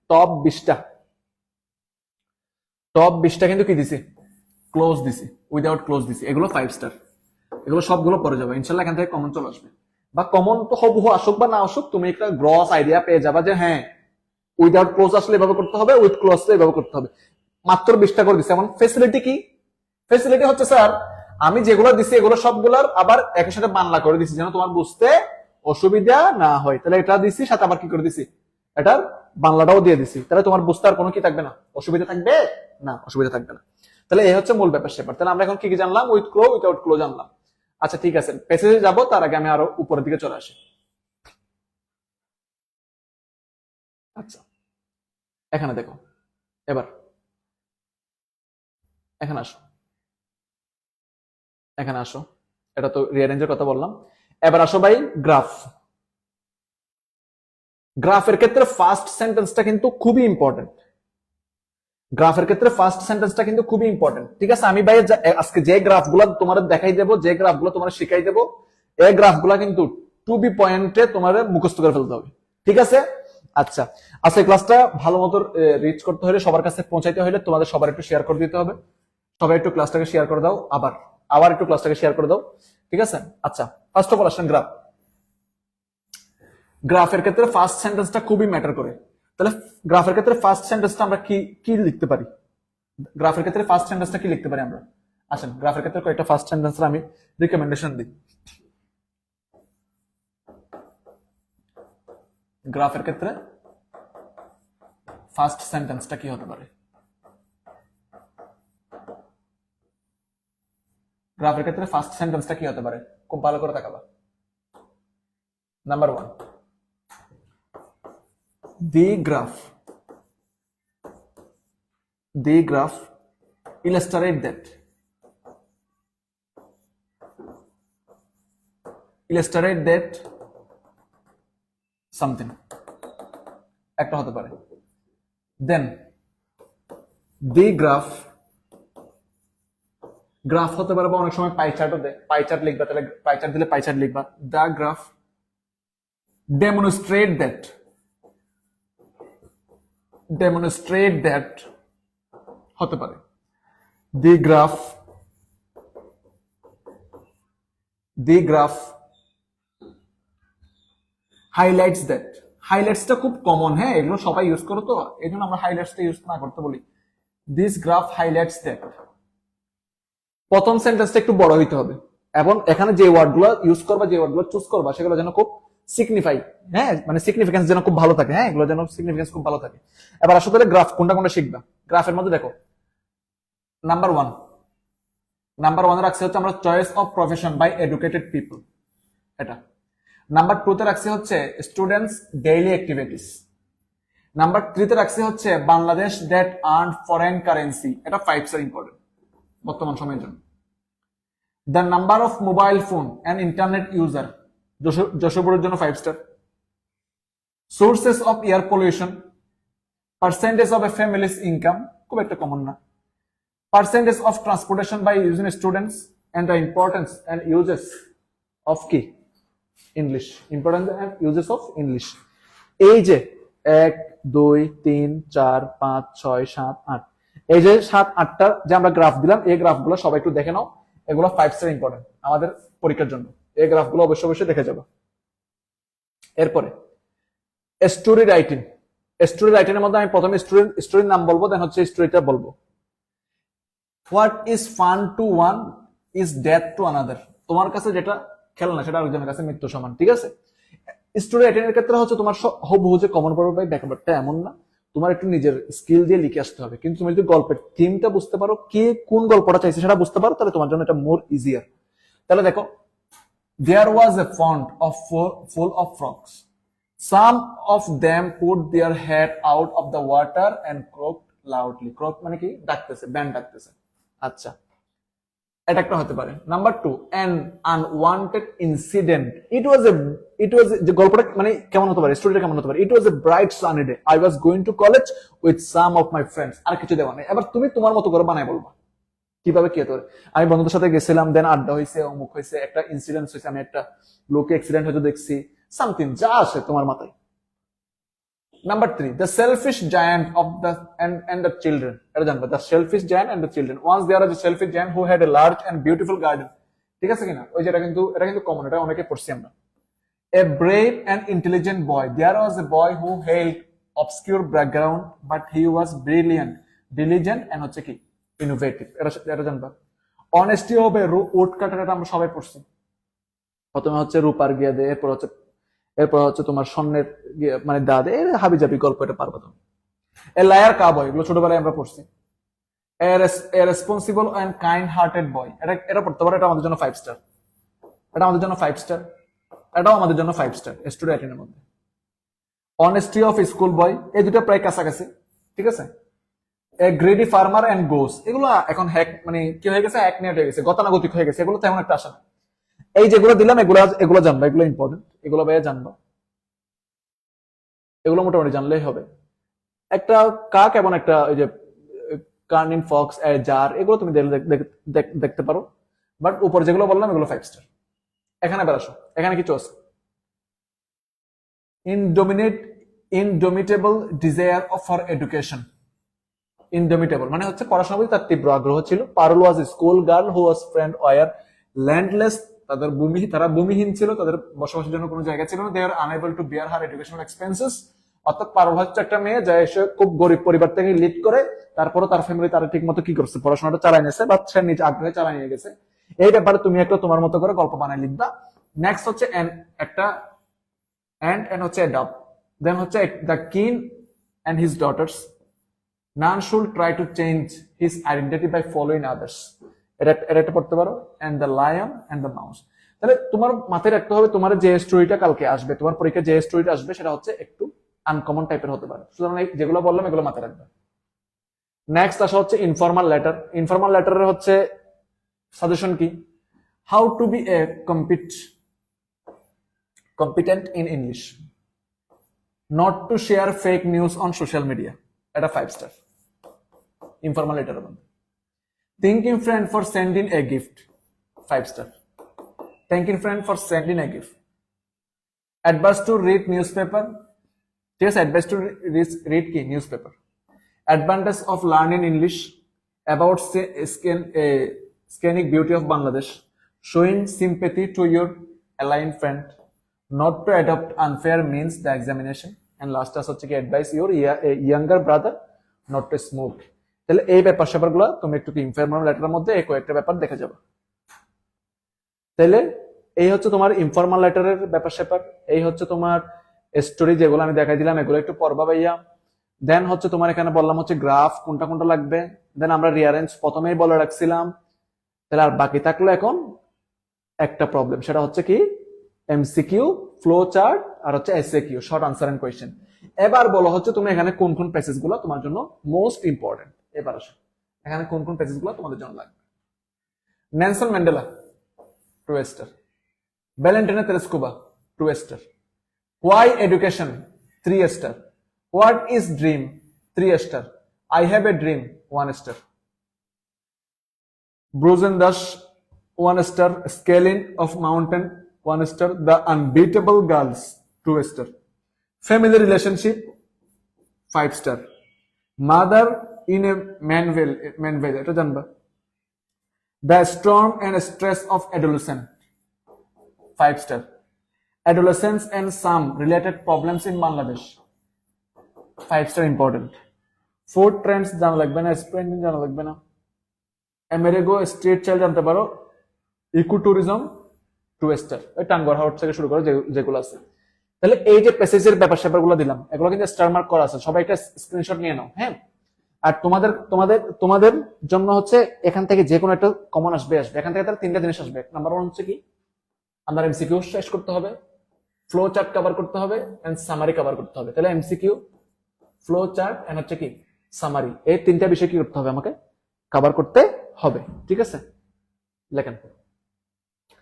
টপ 20টা কিন্তু কি দিছি? ক্লোজ দিছি, উইদাউট ক্লোজ দিছি। এগুলো 5 স্টার, এগুলো সবগুলো পরে যাবে ইনশাল্লাহ। এখান থেকে কমন চলে আসবে, বা কমন তো হবহু আসুক বা না আসুক, তুমি একটা গ্রস আইডিয়া পেয়ে যাবা যে হ্যাঁ উইদাউট ক্লোজ আসলে এভাবে করতে হবে, উইথ ক্লোজ আসলে এভাবে করতে হবে। মাত্র 20টা করে দিচ্ছে। এমন ফেসিলিটি কি? ফেসিলিটি হচ্ছে স্যার আমি যেগুলো দিছি এগুলো সবগুলোর আবার একই সাথে বাংলা করে দিছি যেন তোমার বুঝতে অসুবিধা না হয়। তাহলে এটা দিছি, সাথে আবার কি করে দিছি? এটার বাংলাটাও দিয়ে দিছি। তাহলে তোমার বুঝতে আর কোনো কি থাকবে না? অসুবিধা থাকবে না, অসুবিধা থাকবে না। তাহলে এই হচ্ছে মূল ব্যাপার স্যাপার। তাহলে আমরা এখন কি কি জানলাম? উইথ ক্লো, উইথাউট ক্লো জানলাম। আচ্ছা ঠিক আছে, প্যাসেজে যাবো তার আগে আমি আরো উপরের দিকে চলে আসি। আচ্ছা এখানে দেখো, এবার এখানে আসো, এখানে আসো। এটা তো রিঅ্যারেঞ্জের কথা বললাম। এবার আসো ভাই গ্রাফ। গ্রাফের ক্ষেত্রে ফার্স্ট সেন্টেন্সটা কিন্তু খুবই ইম্পর্টেন্ট। গ্রাফের ক্ষেত্রে ফার্স্ট সেন্টেন্সটা কিন্তু খুবই ইম্পর্টেন্ট। ঠিক আছে, আমি ভাই আজকে যে গ্রাফগুলো তোমার দেখাই দেবো, যে গ্রাফগুলো তোমার শিখাই দেবো, এই গ্রাফগুলো কিন্তু টু বি পয়েন্টে তোমার মুখস্থ করে ফেলতে হবে। ঠিক আছে, আচ্ছা আচ্ছা, এই ক্লাসটা ভালো মতো রিচ করতে হলে, সবার কাছে পৌঁছাইতে হলে তোমাদের সবার একটু শেয়ার করে দিতে হবে। সবাই একটু ক্লাসটাকে শেয়ার করে দাও, আবার আবার একটু ক্লাসটাকে শেয়ার করে দাও, ঠিক আছে? আচ্ছা, ফার্স্ট অফ অল আসেন গ্রাফ। গ্রাফের ক্ষেত্রে ফার্স্ট সেন্টেন্সটা খুবই ম্যাটার করে। তাহলে গ্রাফের ক্ষেত্রে ফার্স্ট সেন্টেন্সটা আমরা কি কি লিখতে পারি? গ্রাফের ক্ষেত্রে ফার্স্ট সেন্টেন্সটা কি লিখতে পারি আমরা? আসেন, গ্রাফের ক্ষেত্রে কয়েকটা ফার্স্ট সেন্টেন্স আমি রিকমেন্ডেশন দিই। গ্রাফের ক্ষেত্রে ফার্স্ট সেন্টেন্সটা কি হতে পারে? গ্রাফের ক্ষেত্রে ফার্স্ট সেন্টেন্সটা কি হতে পারে? খুব ভালো করে তাকাবা। Number 1, the graph illustrate that something, একটা হতে পারে। দেন the graph হতে পারে, বা অনেক সময় পাই চার্টও দেয়, পাই চার্ট লিখবা, তাহলে পাই চার্ট দিলে পাই চার্ট লিখবা। the graph demonstrate that হতে পারে। the graph highlights that, হাইলাইটসটা খুব কমন, হ্যাঁ, এগুলো সবাই ইউজ করো, তো এই জন্য আমরা হাইলাইটসটা ইউজ না করতে বলি। this graph highlights that, প্রথম সেন্টেন্সটা একটু বড় হইতে হবে, এবং এখানে যে ওয়ার্ডগুলো ইউজ করবা, যে ওয়ার্ডগুলো চুজ করবা, সেগুলো যেন খুব সিগনিফাই, হ্যাঁ, মানে সিগনিফিকেন্স যেন খুব ভালো থাকে, হ্যাঁ, এগুলো যেন সিগনিফিকেন্স খুব ভালো থাকে। এবার আসলে গ্রাফ কোনটা শিখবা। গ্রাফের মধ্যে দেখো, নাম্বার 1 রাখছে হচ্ছে আমরা choice of profession by educated people, এটা। নাম্বার 2 তে রাখছে হচ্ছে স্টুডেন্টস ডেইলি অ্যাক্টিভিটিস। নাম্বার 3 তে রাখছে হচ্ছে Bangladesh that earn foreign currency, এটা 5 স্টার ইম্পর্টেন্ট বর্তমান সময়ের জন্য। The number of mobile phone and internet user, যশোপুরের জন্য 5 star. Sources of air pollution, percentage of a families income, খুব একটা কমন না। Percentage of transportation by using students, and the importance and uses of key English, importance and uses of English। এই যে 1 2 3 4 5 6 7 8, এই যে 7-8টা যে আমরা গ্রাফ দিলাম, এই গ্রাফগুলো সবাই একটু দেখে নাও, এগুলো 5 স্টার ইম্পর্টেন্ট আমাদের পরীক্ষার জন্য, এই গ্রাফগুলো অবশ্যই দেখে যাবে। এরপরে স্টোরি রাইটিং এর মধ্যে আমি প্রথমে স্টোরির নাম বলবো, দেন হচ্ছে স্টোরিটা বলবো। What is fun to one is death to another, তোমার কাছে যেটা খেলনা সেটা আরেকজনের কাছে মৃত্যু সমান, ঠিক আছে? স্টোরি রাইটিং এর ক্ষেত্রে হচ্ছে তোমার হুবহু যে কমন পড়বে ভাই, ব্যাপারটা এমন না, তোমার একটু নিজের স্কিল দিয়ে লিখে আসতে হবে, কিন্তু তুমি যদি গল্পের থিমটা বুঝতে পারো, কে কোন গল্পটা চাইছে সেটা বুঝতে পারো, তাহলে তোমার জন্য এটা মোর ইজিয়ার। তাহলে দেখো, there was a pond of full of frogs, some of them put their head out of the water and croaked loudly, croak মানে কি? ডাকতেছে, ব্যান্ড ডাকতেছে। আচ্ছা, এটা একটা হতে পারে। Number 2, an unwanted incident, it was যে গল্পটা মানে কেমন হতে পারে, স্টোরিটা কেমন হতে পারে? it was a bright sunny day, I was going to college with some of my friends, আর কিছু দেওয়া নেই। এবার তুমি তোমার মতো করে বানায় বলবা কিভাবে কি হতে পারে। আমি বন্ধুদের সাথে গেছিলাম, দেন আড্ডা হয়েছে, অমুক হয়েছে, একটা ইনসিডেন্ট হয়েছে, আমি একটা লোকে অ্যাক্সিডেন্ট হয়তো দেখছি, সামথিং যা আসে তোমার মাথায়। Number 3, the selfish giant of the and the children. এটা জানবে, the selfish giant and the children. Once there was a selfish giant who had a large and beautiful garden. ঠিক আছে কিনা? ওই যে এটা কিন্তু কমন, এটা অনেকে পড়ছি আমরা। A brave and intelligent boy. There was a boy who hailed obscure background, but he was brilliant, diligent and হচ্ছে কি? Innovative. এটা জানবা। Honesty of a woodcutter, এটা আমরা সবাই পড়ছি। প্রথমে হচ্ছে রূপার গিয়া দে, এরপর হচ্ছে তোমার স্বর্ণের মানে দাদে, হাবি জাবি গল্প, এটা পারবো তুমি। এ লায়ার কাবয়, এগুলো ছোটবেলায় আমরা পড়ছি। A responsible and kind hearted boy, এটা পড়তে পারো, এটা আমাদের জন্য 5 স্টার, এটাও আমাদের জন্য 5 স্টার স্টুডেন্টের মধ্যে। অনেস্টি অফ স্কুল বয়, এই দুটো প্রায় কাছাকাছি, ঠিক আছে? এ গ্রেডি ফার্মার এন্ড গোস, এগুলো এখন হ্যাক মানে কি হয়ে গেছে, এক নেট হয়ে গেছে, গতানুগতিক হয়ে গেছে, এগুলো তেমন একটা আসে না। এই যেগুলো দিলাম এগুলো জানবা, এগুলো ইম্পর্টেন্ট, এগুলো ভাইয়া জানবা, এগুলো মোটামুটি জানলেই হবে। একটা কাক এবং একটা ওই যে কার্নিং ফক্স, জার, এগুলো তুমি দেখতে পারো, বাট উপর যেগুলো বললাম এগুলো 5 স্টার। এখানে বেরাসো, এখানে কিছু আছে। Indomitable desire for education. Indomitable মানে হচ্ছে পড়াশোনার প্রতি তার তীব্র আগ্রহ ছিল। Parul was a school girl who was friend were landless, তারা ভূমিহীন ছিল, তাদের বসবাসের জন্য কোনো জায়গা ছিল না। They are unable to bear her educational expenses. অর্থাৎ পারুল হচ্ছে একটা মেয়ে যা এসে খুব গরিব পরিবার থেকে লিড করে, তারপরও তার ফ্যামিলি তার ঠিক মতো কি করছে, পড়াশোনাটা চালাই নিয়েছে বা সে নিজ আগ্রহে চালাই নিয়ে গেছে। এই ব্যাপারে তুমি একটা তোমার মতো করে গল্প বানায় লিখবা। নেক্সট হচ্ছে একটা and হচ্ছে adopt, then হচ্ছে the king and his daughters, none should try to change his identity by following others, এটা একটা পড়তে পারো, and the lion and the mouse। তাহলে তোমার মাথায় রাখতে হবে তোমার যে স্টোরিটা কালকে আসবে, তোমার পরীক্ষায় যে স্টোরিটা আসবে সেটা হচ্ছে একটু আনকমন টাইপের হতে পারে, সুতরাং যেগুলো বললাম এগুলো মাথায় রাখবে। নেক্সট আসা হচ্ছে ইনফর্মাল লেটার। ইনফর্মাল লেটারের হচ্ছে সাজেশন কি, how to be a competent in English, not to share fake news on social media, এটা 5 স্টার ইনফর্মাল লেটারের মধ্যে। thanking friend for sending a gift, 5 star thanking friend for sending a gift। advice to read newspaper, ঠিক আছে, advice to read কি newspaper। advantage of learning English, about scenic beauty of Bangladesh, showing sympathy to your aligned friend, not to adopt unfair means the examination, and last as হচ্ছে কি advise your younger brother not to smoke। তাহলে এই ব্যাপার স্যাপারগুলো তুমি একটু ইনফর্মাল লেটারের মধ্যে এই কয়েকটা ব্যাপার দেখে যাবে। তাহলে এই হচ্ছে তোমার ইনফর্মাল লেটারের ব্যাপার স্যাপার, এই হচ্ছে তোমার স্টোরি যেগুলো আমি দেখাই দিলাম এগুলো একটু পড়বা ভাইয়া। দেন হচ্ছে তোমার এখানে বললাম হচ্ছে গ্রাফ কোনটা কোনটা লাগবে, দেন আমরা রিয়ারেঞ্জ প্রথমেই বলে রাখছিলাম। তাহলে আর বাকি থাকলো এখন একটা প্রবলেম, সেটা হচ্ছে কি এমসিকিউ, ফ্লো চার্ট আর হচ্ছে SAQ, short answer and question. এবার বলো হচ্ছে তুমি এখানে কোন কোন প্যাসেজ গুলো তোমার জন্য মোস্ট ইম্পর্টেন্ট। এবার আসো এখানে কোন কোন প্যাসেজ গুলো তোমাদের জন্য লাগবে। Nelson Mandela, 2 star. Valentina Tereshkova, 2 star. Why education, 3 star. What is dream, 3 star. I have a dream, 1 star. Brojen Das, 1 star. Scaling of mountain, 1 star. The Unbeatable Girls, 2 star. Family Relationship, 5 star. Mother in a Manville, এটা জানবা। The Storm and Stress of Adolescence, 5 star. Adolescence and some related problems in Bangladesh, 5 star important. Food trends জানা লাগবে না, spending জানা লাগবে না। Amerigo Street Child জানতে পারো। Ecotourism, 2 star. ওই টাঙ্গর হাউস থেকে শুরু করে যেগুলো আছে। তাহলে এই যে প্যাসেজের ব্যাপার স্যাপার গুলো দিলাম এগুলো কিন্তু স্টার মার্ক করা আছে, সবাই একটা স্ক্রিনশট নিয়ে নাও। হ্যাঁ, আর তোমাদের জন্য হচ্ছে এখান থেকে যে কোনো একটা কমন আসবে। এখান থেকে তার 3টা জিনিস আসবে। নাম্বার 1 হচ্ছে কি আমার এমসিকিউ শেষ করতে হবে, ফ্লো চার্ট কভার করতে হবে এন্ড সামারি কভার করতে হবে। তাহলে এমসিকিউ, ফ্লো চার্ট এন্ড হচ্ছে কি সামারি, এই 3টা বিষয় কি করতে হবে আমাকে কভার করতে হবে। ঠিক আছে, লেখেন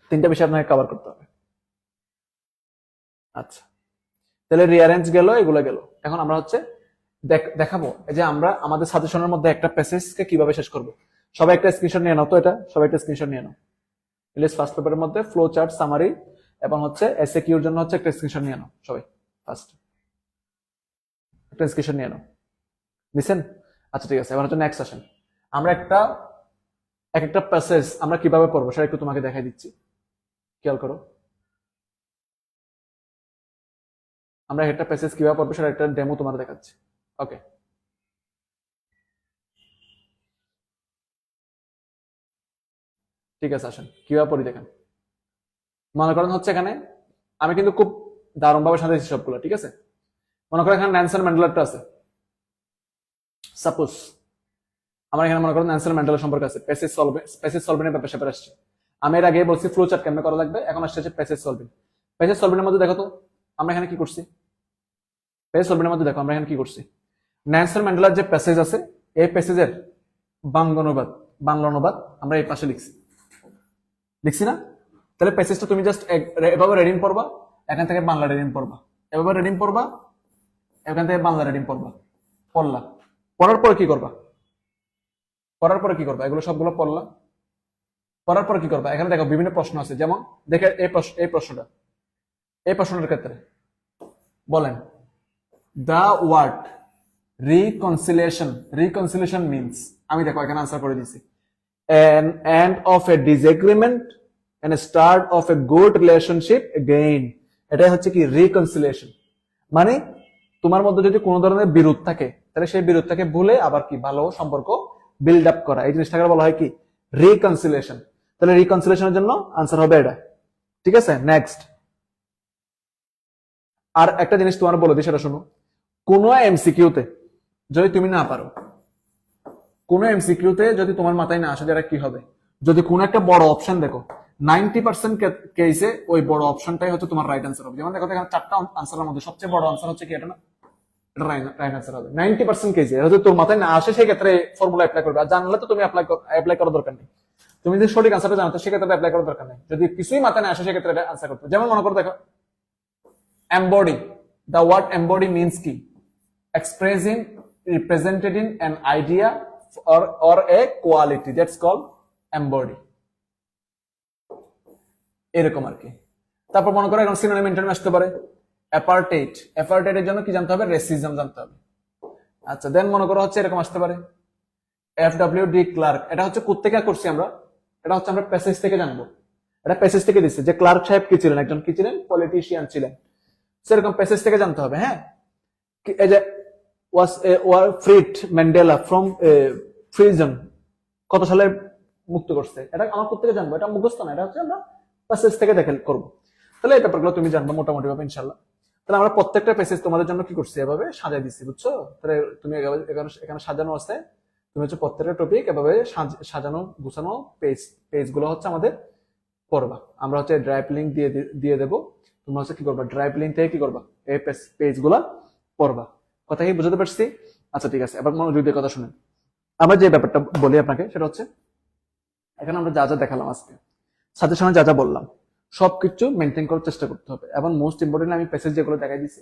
3টা বিষয় আপনাকে কভার করতে হবে। আচ্ছা, তাহলে রিয়ারেঞ্জ গেল, এগুলো গেল। এখন আমরা হচ্ছে দেখাবো যে আমরা আমাদের সাজেশনের মধ্যে একটা প্যাসেজকে কিভাবে শেষ করব। সবাই একটা স্ক্রিনশট নিয়ে নাও তো, এটা সবাই একটা স্ক্রিনশট নিয়ে নাও। ইংলিশ ফার্স্ট পেপারের মধ্যে ফ্লো চার্ট, সামারি এবং হচ্ছে এসএকিউর জন্য হচ্ছে একটা স্ক্রিনশট নিয়ে নাও। সবাই ফার্স্ট একটা স্ক্রিনশট নিয়ে নাও, নিছেন? আচ্ছা ঠিক আছে, এবার হচ্ছে নেক্সট আসেন। আমরা এক একটা প্যাসেজ আমরা কিভাবে পড়বো সেটা একটু তোমাকে দেখাই দিচ্ছি, খেয়াল করো। আমরা একটা প্যাসেজ কিভাবে পড়বো সেটা একটা ডেমো তোমার দেখাচ্ছি। ওকে, ঠিক আছে, আসেন কিভাবে পড়ি দেখেন। মনে করেন হচ্ছে এখানে আমি কিন্তু খুব দারুণ ভাবে সাজাইছি সবগুলো। ঠিক আছে, মনে করেন এখানে নেলসন ম্যান্ডেলারটা আছে। সাপোজ আমার এখানে মনে করেন নেলসন ম্যান্ডেলা সম্পর্কে আছে, প্যাসেজ সলভিংয়ের ব্যাপারে ব্যাপার আসছে। আমি এর আগে বলছি ফ্লো চার্ট কেমনে করা লাগবে, এখন আসছে প্যাসেজ সলভিং। প্যাসেজ সলভিং এর মধ্যে দেখো তো আমরা এখানে কি করছি। প্যাসেজ সলভিং এর মধ্যে দেখো আমরা এখানে কি করছি। নেলসন ম্যান্ডেলার যে প্যাসেজ আছে এই প্যাসেজের বাংলা অনুবাদ আমরা এই পাশে লিখছি না। তাহলে প্যাসেজটা তুমি জাস্ট এভাবে রিডিং পড়বা, এখান থেকে বাংলা রিডিং পড়বা, এভাবে রিডিং পড়বা, এখান থেকে বাংলা রিডিং পড়বা। পড়লা, পড়ার পরে কি করবা, এগুলো সবগুলো পড়লা। পড়ার পরে কি করবা, এখানে দেখো বিভিন্ন প্রশ্ন আছে। যেমন দেখে এই প্রশ্নটার ক্ষেত্রে বলেন দ্য ওয়ার্ড রিকনসিলিয়েশন মিনস, আমি দেখো এখানে আনসার করে দিছি, an end of a disagreement and a start of a good relationship again, এটাই হচ্ছে কি রিকনসিলিয়েশন। মানে তোমার মধ্যে যদি কোনো ধরনের বিরোধ থাকে তাহলে সেই বিরোধটাকে ভুলে আবার কি ভালো সম্পর্ক বিল্ড আপ করা, এই জিনিসটাকে বলা হয় কি রিকনসিলিয়েশন। তাহলে রিকনসিলিয়েশনের জন্য আনসার হবে এটা, ঠিক আছে। নেক্সট আর একটা জিনিস তোমার বলে দিই, সেটা শোনো। কোনো এমসিকিউতে যদি তুমি না পারো, কোনো এমসিকিউতে যদি তোমার মাথায় না আসে যেটা কি হবে, যদি কোনো একটা বড় অপশন দেখো 90% কেসে ওই বড় অপশনটাই হচ্ছে তোমার রাইট আনসার হবে। যেমন দেখো এখানে 4টা আনসারের মধ্যে সবচেয়ে বড় আনসার হচ্ছে কি এটা না, এটা রাইট আনসার হবে 90% কেসে। যদি তোর মাথায় না আসে সেই ক্ষেত্রে ফর্মুলা অ্যাপ্লাই করবে, আর জানলে তো তুমি অ্যাপ্লাই করার দরকার নেই। তুমি যদি সঠিক আনসারটা জানো তো সেক্ষেত্রে অ্যাপ্লাই করার দরকার নেই। যদি কিছুই মাথায় না আসে সেক্ষেত্রে এটা আনসার করতে। যেমন মনে করো দেখো embody, the word embody means কি expressing, representing an idea or a quality, that's called embody, এরকম আর কি। তারপর মনে করো এখন সিনোনিম ইন্টারনেম আসতে পারে অ্যাপার্টেড, অ্যাপার্টেডের জন্য কি জানতে হবে, রেসিজম জানতে হবে। আচ্ছা দেন মনে করো হচ্ছে এরকম আসতে পারে FWD ক্লার্ক, এটা হচ্ছে কোত্থেকে করছি আমরা, এটা হচ্ছে আমরা প্যাসেজ থেকে জানবো। এটা প্যাসেজ থেকে দিচ্ছে যে ক্লার্ক সাহেব কি ছিলেন, একজন কি ছিলেন, পলিটিশিয়ান ছিলেন, সেরকম প্যাসেজ থেকে জানতে হবে। হ্যাঁ, এই যে was freed Mandela from prison, কত সালে মুক্ত করছে, এটা আমার কোত্থেকে জানবো, এটা মুখস্থ না, এটা হচ্ছে আমরা প্যাসেজ থেকে দেখে করবো। তাহলে এই ব্যাপারগুলো তুমি জানবো মোটামুটি ভাবে ইনশাল্লাহ। তাহলে আমরা প্রত্যেকটা প্যাসেজ তোমাদের জন্য কি করছি, এভাবে সাজাই দিচ্ছি, বুঝছো। তাহলে তুমি এখানে সাজানো আছে, তুমি হচ্ছে প্রত্যেকটা টপিক এভাবে সাজানো গুছানো পেজ গুলো হচ্ছে আমাদের পড়বা। আমরা হচ্ছে ড্রাইভ লিঙ্ক দিয়ে দেবো, তোমরা হচ্ছে কি করবা, ড্রাইভ লিঙ্ক থেকে কি করবা, এই পেজ গুলা পড়বা। কথা কি বুঝতে পারছি? আচ্ছা ঠিক আছে, এবার মনোযোগ দিয়ে কথা শুনেন। আমরা যে ব্যাপারটা বলি আপনাকে সেটা হচ্ছে, এখানে আমরা যা যা দেখালাম আজকে, সাজেশনে যা যা বললাম, সবকিছু মেনটেন করার চেষ্টা করতে হবে। এবং মোস্ট ইম্পর্টেন্ট আমি প্যাসেজ যেগুলো দেখাই দিচ্ছি,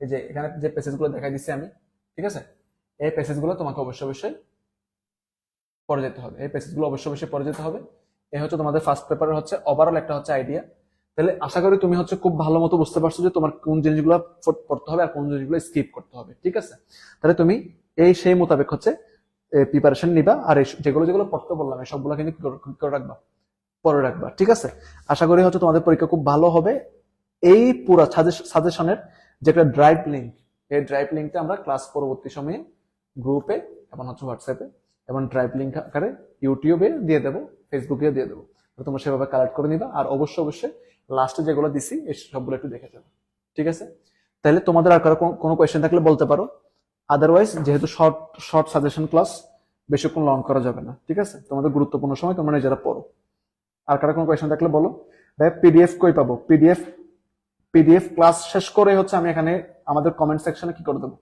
এই যে এখানে যে প্যাসেজ গুলো দেখাই দিচ্ছি আমি, ঠিক আছে, এই প্যাসেজ গুলো তোমাকে অবশ্যই পড়ে যেতে হবে, এই প্যাসেজ গুলো অবশ্যই পড়ে যেতে হবে। এই হচ্ছে তোমাদের ফার্স্ট পেপারের হচ্ছে ওভারঅল একটা হচ্ছে আইডিয়া। তাহলে আশা করি তুমি হচ্ছে খুব ভালো মতো বুঝতে পারছো যে তোমার কোন জিনিসগুলো পড়তে হবে আর কোন জিনিসগুলো স্কিপ করতে হবে, ঠিক আছে। তাহলে তুমি সেই মোতাবেক হচ্ছে প্রিপারেশন নিবা, আর যেগুলো যেগুলো পড়তে বললাম এই সবগুলো কিন্তু কি করে রাখবা, পরে রাখবা, ঠিক আছে। আশা করি হচ্ছে তোমাদের পরীক্ষা খুব ভালো হবে। এই পুরো সাজেশনের যে একটা ড্রাইভ লিঙ্ক, এই ড্রাইভ লিঙ্কটা আমরা ক্লাস পরবর্তী সময়ে গ্রুপে এবং হচ্ছে হোয়াটসঅ্যাপে এবং ড্রাইভ লিঙ্ক আকারে ইউটিউবে দিয়ে দেবো, ফেসবুকে দিয়ে দেবো, তোমরা সেভাবে কালেক্ট করে নিবা। আর অবশ্যই লাস্টে যেগুলো দিছি এই সবগুলো একটু দেখে যাবে, ঠিক আছে। তাহলে তোমাদের আর কারো কোনো কোয়েশ্চেন থাকলে বলতে পারো, আদারওয়াইজ যেহেতু শর্ট সাজেশন ক্লাস বেশিক্ষণ লং করা যাবে না, ঠিক আছে। তোমাদের গুরুত্বপূর্ণ সময় তোমরা নিজেরা পড়ো। আর কারো কোনো কোয়েশ্চেন থাকলে বলো। ভাই পিডিএফ কই পাবো, পিডিএফ ক্লাস শেষ করে হচ্ছে আমি এখানে আমাদের কমেন্ট সেকশনে কি করে দেবো,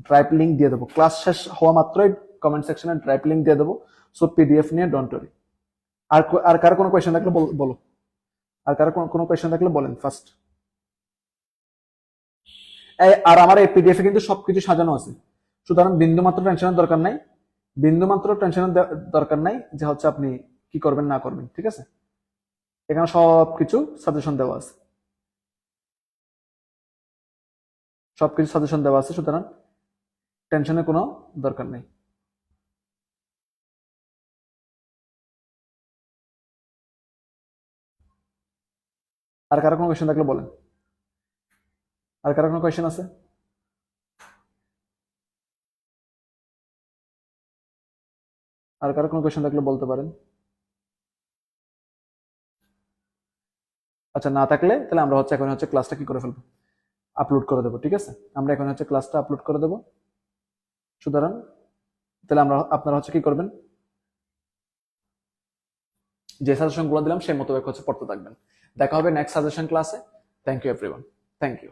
ড্রাইভ লিঙ্ক দিয়ে দেবো। ক্লাস শেষ হওয়া মাত্রই কমেন্ট সেকশনে ড্রাইভ লিঙ্ক দিয়ে দেবো। সো পিডিএফ নিয়ে ডোন্ট ওয়ারি। আর কারো কোনো কোয়েশ্চেন থাকলে বলো, আর কারো কোনো কোয়েশ্চেন থাকলে বলেন ফার্স্ট। আর আমার এই পিডিএফ এ কিন্তু সবকিছু সাজানো আছে, সুতরাং বিন্দুমাত্র টেনশনের দরকার নাই, বিন্দুমাত্র টেনশনের দরকার নাই যে হচ্ছে আপনি কি করবেন না করবেন, ঠিক আছে। এখানে সবকিছু সাজেশন দেওয়া আছে, সবকিছু সাজেশন দেওয়া আছে, সুতরাং টেনশনের কোনো দরকার নেই। আর কারো কোনো কোয়েশ্চেন থাকলে বলেন, আর কারো কোনো কোয়েশ্চেন আছে? আর কারো কোনো কোয়েশ্চেন থাকলে বলতে পারেন। আচ্ছা না থাকলে তাহলে আমরা হচ্ছে এখন হচ্ছে ক্লাসটা কি করে ফেলবো, আপলোড করে দেবো, ঠিক আছে। আমরা এখন হচ্ছে ক্লাসটা আপলোড করে দেবো, সুতরাং তাহলে আপনারা হচ্ছে কি করবেন, যে সাজেশন গুলো দিলাম সেই মতো হচ্ছে পড়তে থাকবেন। দেখা হবে নেক্সট সাজেশন ক্লাসে। Thank you everyone, thank you.